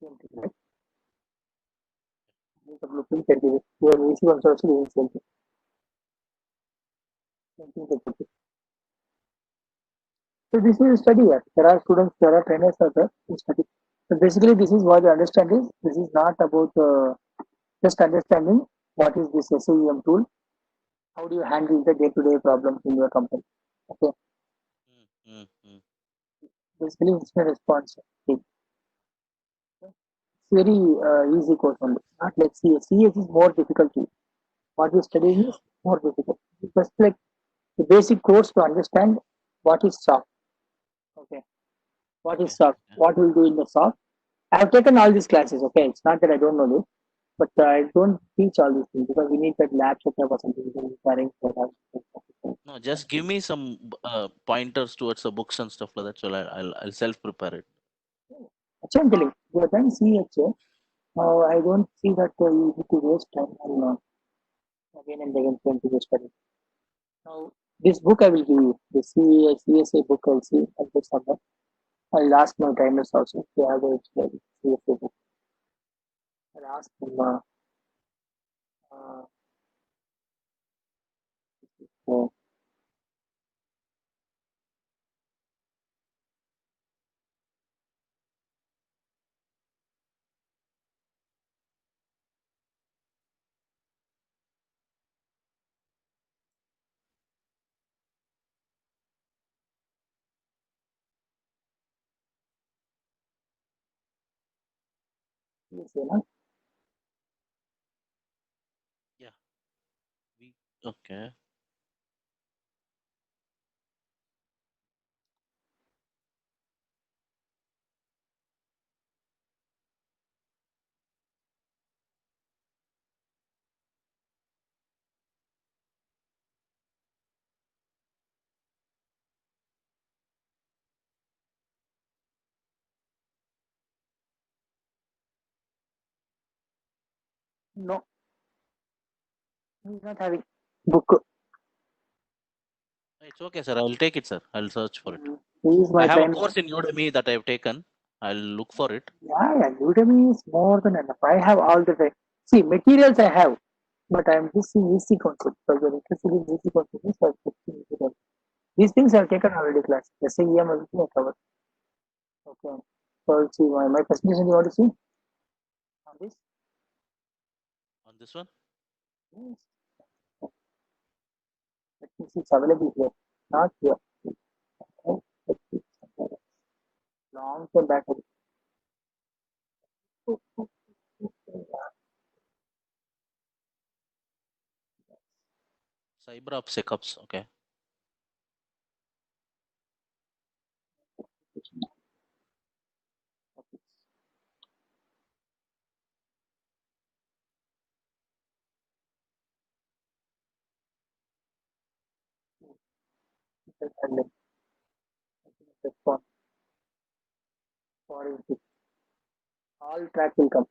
Speaker 1: Right? The blueprint can be your easy ones also doing same thing. Same thing they put it. So this is a study. Yeah. There are students, there are trainers out there who study. So basically, this is what I understand is this is not about just understanding what is this SAEM tool. How do you handle the day-to-day problems in your company? Okay,
Speaker 2: Mm, mm.
Speaker 1: basically instant response. Okay. It's very easy course only. Not like CS. CS is more difficult. What you study
Speaker 2: Yeah.
Speaker 1: is more difficult. Just like the basic course to understand what is SOC. Okay, what is
Speaker 2: Okay.
Speaker 1: SOC?
Speaker 2: Okay.
Speaker 1: What will do in the SOC? I have taken all these classes. Okay, it's not that I don't know this, but I don't teach all these things because we need that lab setup or something. We need to arrange for that.
Speaker 2: No, just give me some pointers towards the books and stuff like that. So I'll self prepare it.
Speaker 1: Actually, I'm telling you, are done CHA. I don't see that you need to waste time on again and again trying to study. Now, this book I will give you, the CSA book I'll see, I'll put somewhere. I'll ask my trainers also if they have a CSA book. I'll ask them, uh, uh, CSA, no?
Speaker 2: Yeah. We okay.
Speaker 1: No, he's not having book.
Speaker 2: It's okay, sir. I'll take it, sir. I'll search for it.
Speaker 1: He is
Speaker 2: I
Speaker 1: my
Speaker 2: have a
Speaker 1: trainer.
Speaker 2: course in Udemy that I've taken. I'll look for it.
Speaker 1: Yeah, Udemy is more than enough. I have all the time. See, materials I have, but I'm just seeing easy concept. Because you're interested in easy concepts, so I'm taking easy concept. These things I've taken already class. SAEM, everything I covered. Okay. So let's see my presentation you want to see on this?
Speaker 2: On this one?
Speaker 1: Yes. Let me see it's available here. Not here. Okay. Let's see. Long term back.
Speaker 2: CyberOps. Okay.
Speaker 1: handling, response, forensic, all track will come.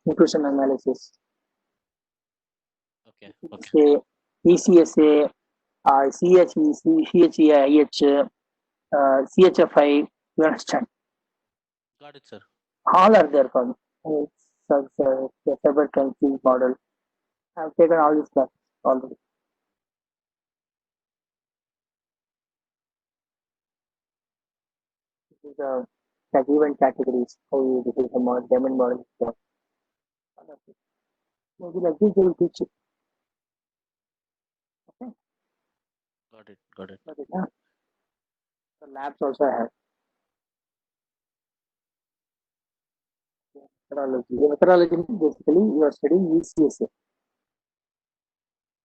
Speaker 1: Intrusion analysis,
Speaker 2: Okay. Okay.
Speaker 1: ECSA, ECSA, CHEIH, CHFI. You understand?
Speaker 2: Got it, sir.
Speaker 1: All are there for me. The cyber country model. I've taken all these classes already. This is the given categories. How you this is the model, diamond model. Maybe like this they will teach you. Okay,
Speaker 2: Got it. Got it.
Speaker 1: got it, huh? The labs also have methodology. The methodology is basically you are studying ECSA,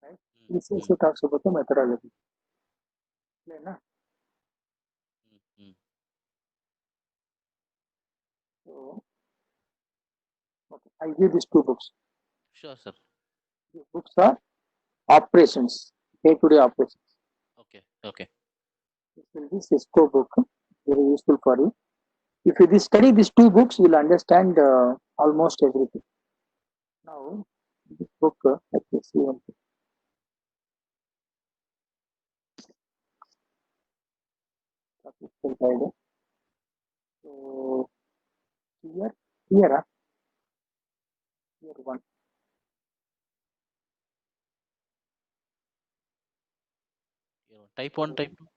Speaker 1: right?
Speaker 2: Mm,
Speaker 1: ECSA talks about the methodology. Clear, na?
Speaker 2: mm, mm.
Speaker 1: So, okay. I give these two books.
Speaker 2: Sure, sir.
Speaker 1: These books are operations, day-to-day operations.
Speaker 2: Okay. Okay.
Speaker 1: This will be Cisco book, very useful for you. If you study these two books, you will understand almost everything. Now, this book, let me see one thing. Statistical guide. So, here, here one.
Speaker 2: Type 1, type 2.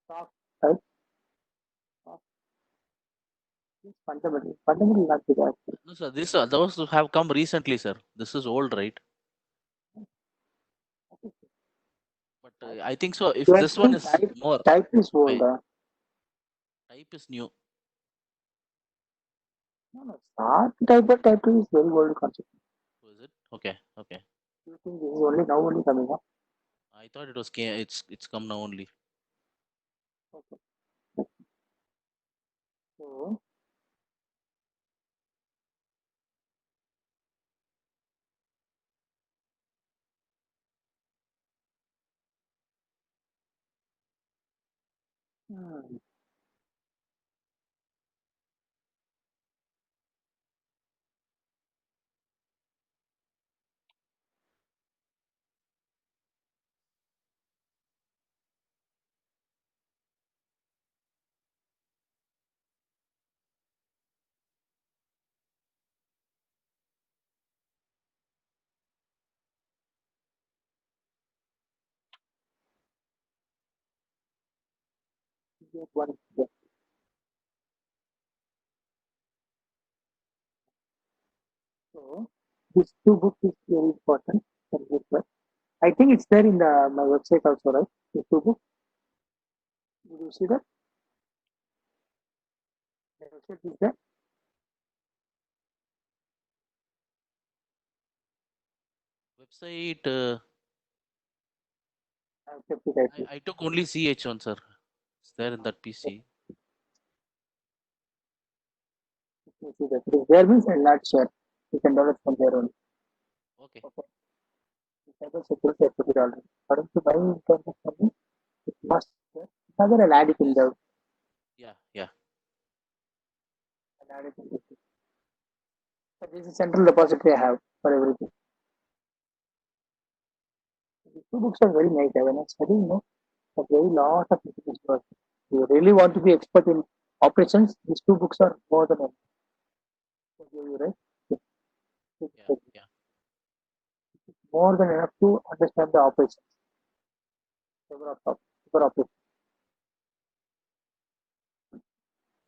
Speaker 1: Talk, right? Talk. This fundamental not be that.
Speaker 2: No, sir. Those have come recently, sir. This is old, right? But I think so. If
Speaker 1: You are
Speaker 2: this one
Speaker 1: saying
Speaker 2: is more,
Speaker 1: type is old.
Speaker 2: I type is new.
Speaker 1: No, no. Start type 2 is very old concept.
Speaker 2: So is it? Okay. Okay.
Speaker 1: You think this is only now only coming up?
Speaker 2: I thought it was. It's come now only.
Speaker 1: Okay. So, hmm. Get one. Get. So, these two books is very important. For this one. I think it's there in my website also, right? These two books. Did you see that? The website is there.
Speaker 2: Website.
Speaker 1: I have kept it. I think.
Speaker 2: I took only CH1, sir. It's there in that PC.
Speaker 1: You see that. It is there means I'll not share. You can download from there only.
Speaker 2: Okay.
Speaker 1: Okay. Cyber security I put it already. According to my information, it must. Another I'll add it in
Speaker 2: Yes.
Speaker 1: the.
Speaker 2: Yeah. Yeah.
Speaker 1: I'll add it in the. But this is central repository I have for everything. These two books are very nice. When I study, a very lot of information. If you really want to be expert in operations, these two books are more than enough. You right?
Speaker 2: Yeah. Yeah.
Speaker 1: More than enough to understand the operations. Cyber operations.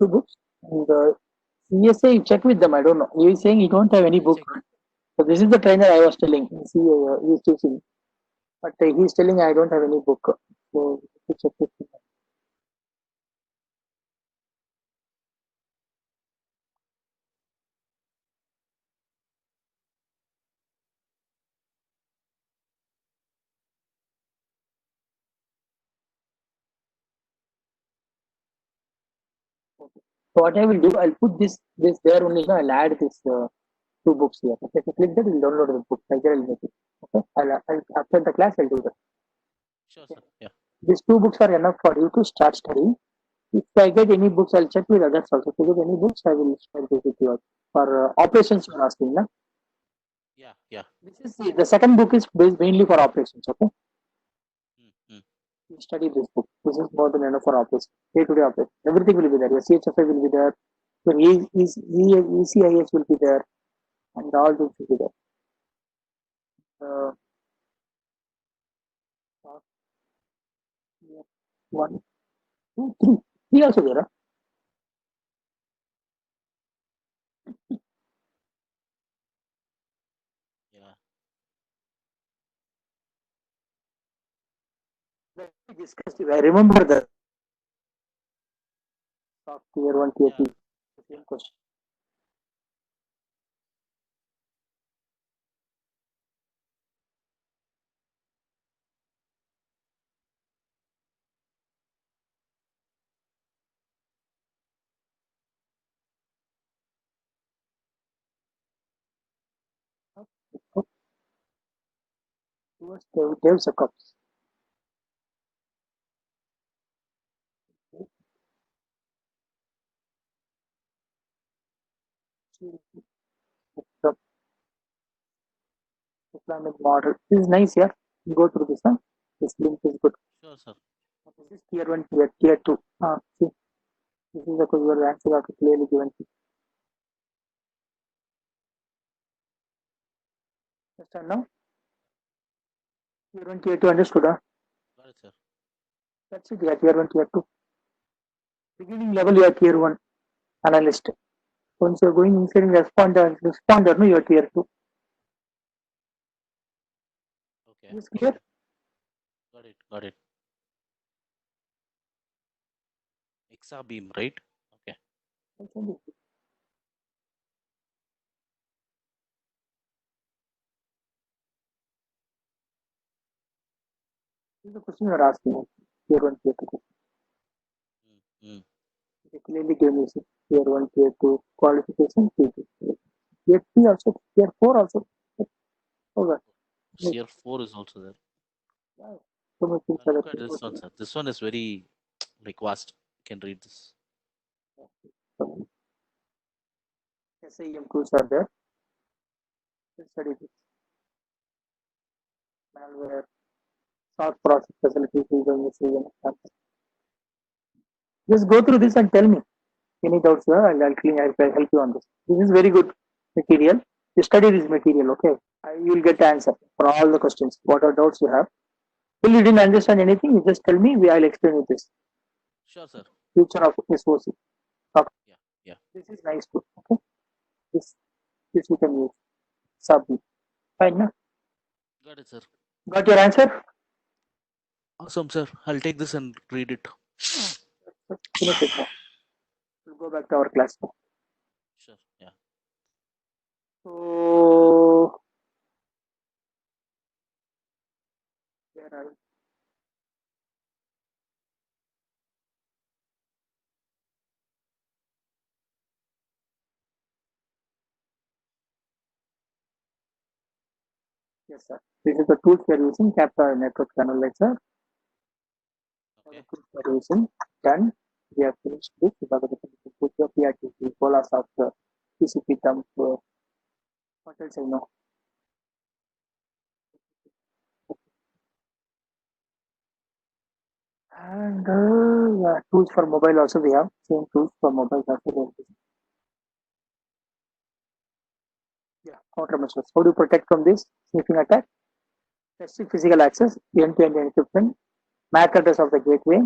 Speaker 1: Two books. And CSA, you check with them. I don't know. He is saying you don't have any
Speaker 2: I'll
Speaker 1: book.
Speaker 2: check.
Speaker 1: So this is the trainer I was telling. He is teaching. But he's telling I don't have any book. So you check with him. So what I will do, I'll put this there only. I'll add this two books here. Okay, if you click that, you'll download the book. Either I'll make it. Okay, after the class, I'll do that.
Speaker 2: Sure, sir. Yeah.
Speaker 1: These two books are enough for you to start studying. If I get any books, I'll check with others also. If I get any books, I will share this with you. For operations, you're asking, na?
Speaker 2: Yeah. Yeah.
Speaker 1: This is the second book is based mainly for operations. Okay,
Speaker 2: Mm-hmm.
Speaker 1: you study this book. This is more than enough for operations. Day-to-day operations. Everything will be there. Your CHFI will be there. Your ECIS will be there, and all things will be there. Uh, one, two, three. Three also there. Huh?
Speaker 2: Yeah.
Speaker 1: We discussed it. I remember the tier one, tier
Speaker 2: Yeah.
Speaker 1: two. Same question. Towards DevSecOps. The deployment model. This is nice, yeah. Go through this one. This link is good.
Speaker 2: Sure, sir.
Speaker 1: This is tier one, tier two. See, this is the your answer are clearly given. Understand now? Tier one, tier two understood, huh?
Speaker 2: Got it, sir.
Speaker 1: That's it, yeah, tier one, tier two. Beginning level, you are tier one analyst. Once you're going inside responder, no, you're tier two.
Speaker 2: Okay.
Speaker 1: Is clear?
Speaker 2: Got it. Got it. Exabeam, right? Okay.
Speaker 1: This is the question you're asking. Tier one, tier two.
Speaker 2: Mm-hmm.
Speaker 1: They clearly gave me tier one, tier two qualification, tier two. Tier three also, tier four also. Okay.
Speaker 2: Tier 4 is also there.
Speaker 1: So many things
Speaker 2: Now
Speaker 1: are
Speaker 2: look at
Speaker 1: there.
Speaker 2: this one, sir. This one is very like vast. You can read this.
Speaker 1: SIM tools are there. Let's study this. Malware, soft process facilities, just go through this and tell me any doubts. I'll help you on this. This is very good material. You study this material, okay? You will get the answer for all the questions. What are doubts you have? Till you didn't understand anything, you just tell me. I'll explain you this.
Speaker 2: Sure, sir.
Speaker 1: Future of SOC. Okay.
Speaker 2: Yeah. Yeah.
Speaker 1: This is nice too. Okay. This you can use. Submit. Fine. Na?
Speaker 2: Got it, sir.
Speaker 1: Got your answer?
Speaker 2: Awesome, sir. I'll take this and read it.
Speaker 1: Finish it now. We'll go back to our class now.
Speaker 2: Sure. Yeah.
Speaker 1: So, where are we? Yes, sir. This is the tools we are using. Capture network analyzer.
Speaker 2: Okay.
Speaker 1: The tools we are using. Done. We have finished this. We have put the PRTC, Polar software, TCP dump. What else I know? And yeah, tools for mobile also we have. Same tools for mobile also we are using. Yeah, countermeasures. How do you protect from this sniffing attack? Restrict physical access, end-to-end encryption, MAC address of the gateway,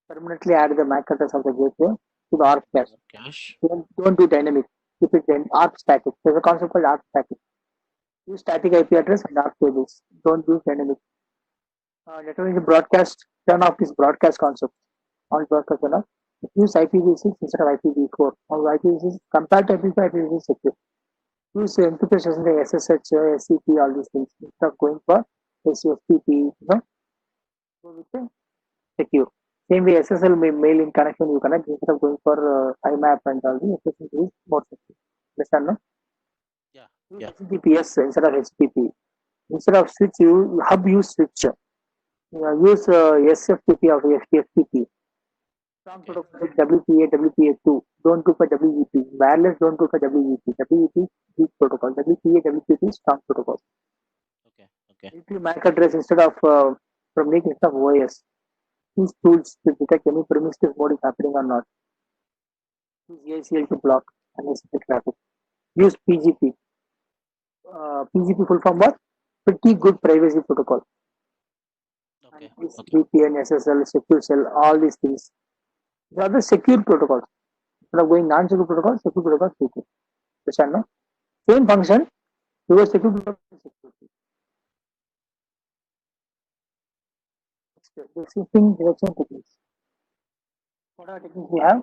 Speaker 1: permanently add the MAC address of the gateway to the ARP cache.
Speaker 2: Cache.
Speaker 1: Don't do dynamic. Keep it then ARP static. There's a concept called ARP static. Use static IP address and ARP tables. Don't use dynamic. Network broadcast. Turn off this broadcast concept. On broadcast turn off. Use IPv6 instead of IPv4. Or IPv6 compared to IPv4, IPv6 secure. Use encryption like SSH, SCP, all these things. Instead of going for SFTP, go with the secure. Same way SSL mail in connection you connect instead of going for IMAP and all the SSL is more secure. Understand, no?
Speaker 2: Yeah.
Speaker 1: HTTPS instead of HTTP. Instead of switch, you hub use switch. Use SFTP or FTP. Strong
Speaker 2: Okay.
Speaker 1: protocol like WPA, WPA2. Don't go for WEP. Wireless don't go for WEP. WEP weak protocol. WPA, WPA2 strong protocol.
Speaker 2: Okay. Okay.
Speaker 1: If you MAC address instead of from making instead of OS. Use tools to detect any promiscuous mode is happening or not. Use ACL to block unnecessary traffic. Use PGP. PGP full form what? Pretty good privacy protocol. And
Speaker 2: Okay.
Speaker 1: this
Speaker 2: Okay.
Speaker 1: VPN, SSL, secure cell, all these things. The other secure protocols. Instead of going non-secure protocol, secure protocol, secure. Understand, no? Same function, your secure protocol is security. The existing direction techniques. What are techniques we have?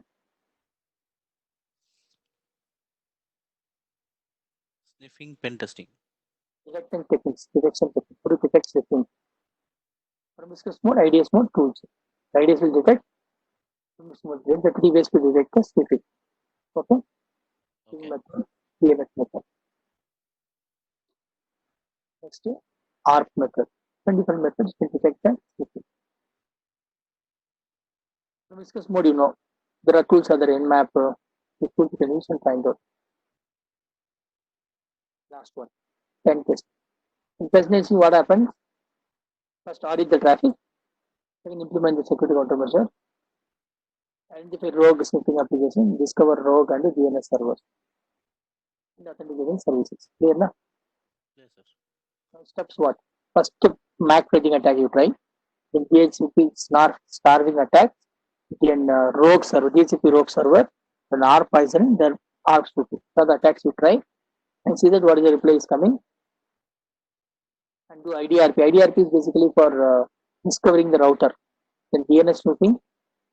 Speaker 2: Sniffing pen testing.
Speaker 1: Detection techniques. Detection techniques. How to detect sniffing? Promiscuous mode, IDS mode, tools. IDS will detect promiscuous mode. There are three ways to detect the sniffing. Okay?
Speaker 2: Okay.
Speaker 1: Method, DNS method. Next, ARP method. Different methods to detect the sniffing. Promiscuous mode, there are tools other Nmap. The tools you can use and find out. Last one, pen test. In pen testing, what happens? First, audit the traffic. Second, implement the security countermeasure. Identify rogue sniffing application. Discover rogue and DNS servers. And authentication services. Clear, na?
Speaker 2: Yes, sir.
Speaker 1: Now, steps what? First, MAC paging attack you try. Then DHCP starving attack. Then rogue server, DHCP rogue server. Then R poisoning. Then R spoofing. So the attacks you try and see that what is the reply is coming. And do IDRP. IDRP is basically for discovering the router. Then DNS spoofing,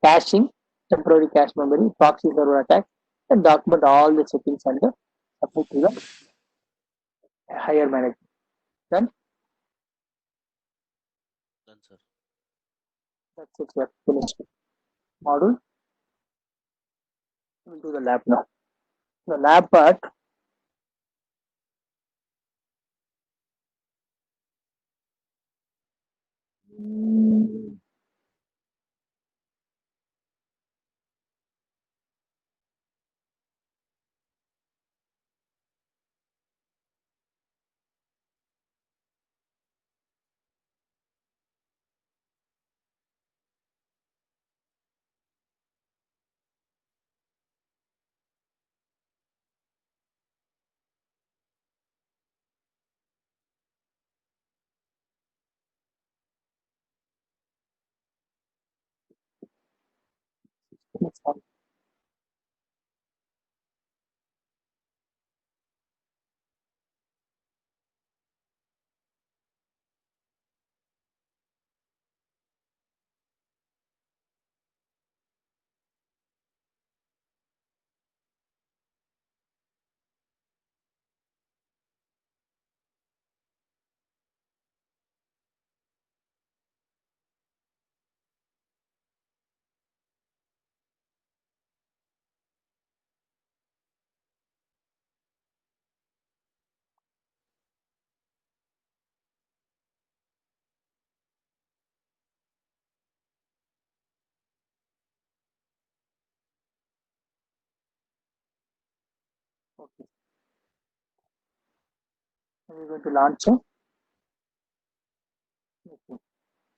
Speaker 1: caching, temporary cache memory, proxy server attack, and document all the settings and submit to the higher management. Then
Speaker 2: Done, sir.
Speaker 1: that's it. We have finished module. We'll do the lab now. The lab part. Okay. We're going to launch. Okay.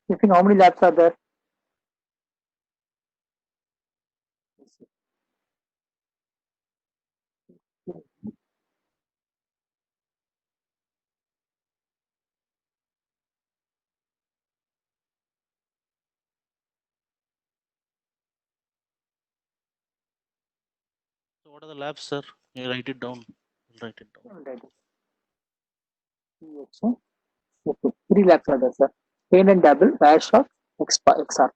Speaker 1: You think how many labs are there?
Speaker 2: So what are the labs, sir? You write it down. I'll write it down.
Speaker 1: Right. Okay. Three labs are there, sir. Pain and Dabble, Wireshark, XR.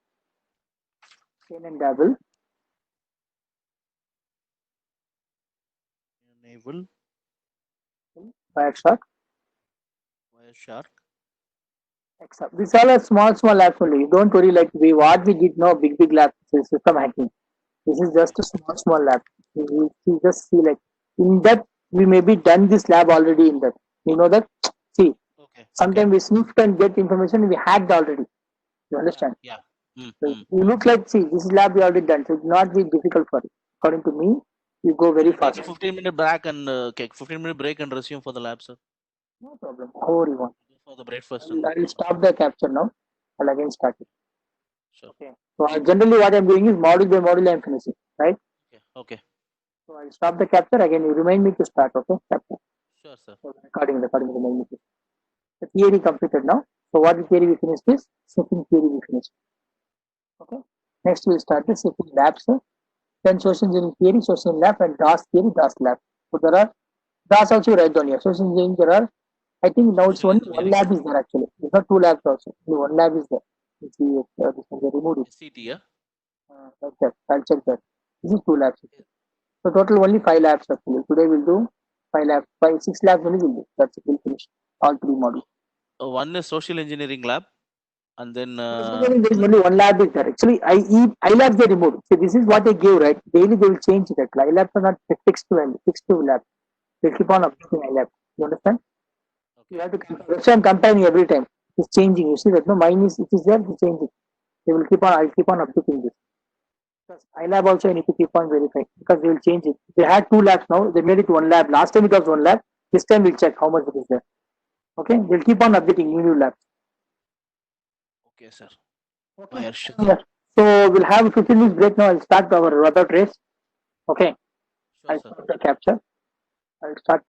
Speaker 1: Pain and Dabble,
Speaker 2: Enable
Speaker 1: Wireshark,
Speaker 2: Wireshark.
Speaker 1: XR. These all are small labs only. You don't worry like what we did now, big labs, system hacking. This is just a small lab. You just see like in depth we may be done this lab already in that. You know that? See,
Speaker 2: Okay.
Speaker 1: sometimes we sniffed and get information we had already. You understand?
Speaker 2: Yeah.
Speaker 1: So you look like, see, this lab we already done, so it's not very difficult for you. According to me, you go very fast.
Speaker 2: Take a 15-minute break and 15-minute break and resume for the lab, sir.
Speaker 1: No problem. However you want.
Speaker 2: For the breakfast.
Speaker 1: I'll stop the capture now. I'll again start it.
Speaker 2: Sure.
Speaker 1: Okay. So generally what I'm doing is module by module I'm finishing, right?
Speaker 2: Okay.
Speaker 1: So I'll stop the capture again. You remind me to start, okay? Capture.
Speaker 2: Sure, sir.
Speaker 1: So recording, remind me to. The theory completed now. So what the theory we finished is sniffing theory we finished. Okay. Next we'll start the sniffing labs. Then social engineering theory, social lab, and DOS theory, DOS lab. So there are DOS also write down here. Social engineering there are, I think now it's only one lab is there actually. There's not two labs also. Only one lab is there. You see, this one they removed it.
Speaker 2: CT, yeah.
Speaker 1: Like that. I'll check that. This is two labs. So total only 5 labs actually. Today we'll do 5 labs. 6 labs only we'll do. That's it. We'll finish all 3 modules.
Speaker 2: One is social engineering lab, and then
Speaker 1: there is only one lab is there. Actually, iLabs they removed. So this is what they give, right? Daily they will change that. iLabs are not fixed to lab. They keep on updating iLab. You understand? You have to compare. That's why I'm comparing every time. It's changing. You see that no, mine is it is there. It's changing. They will keep on. I'll keep on updating this. Because iLab also I need to keep on verifying because they will change it. They had 2 labs now. They made it 1 lab. Last time it was 1 lab. This time we'll check how much it is there. Okay, they'll keep on updating new labs.
Speaker 2: Okay, sir.
Speaker 1: Okay. So we'll have a 15 minutes break now. I'll start our robot race. Okay.
Speaker 2: Sure,
Speaker 1: I'll start the capture. I'll start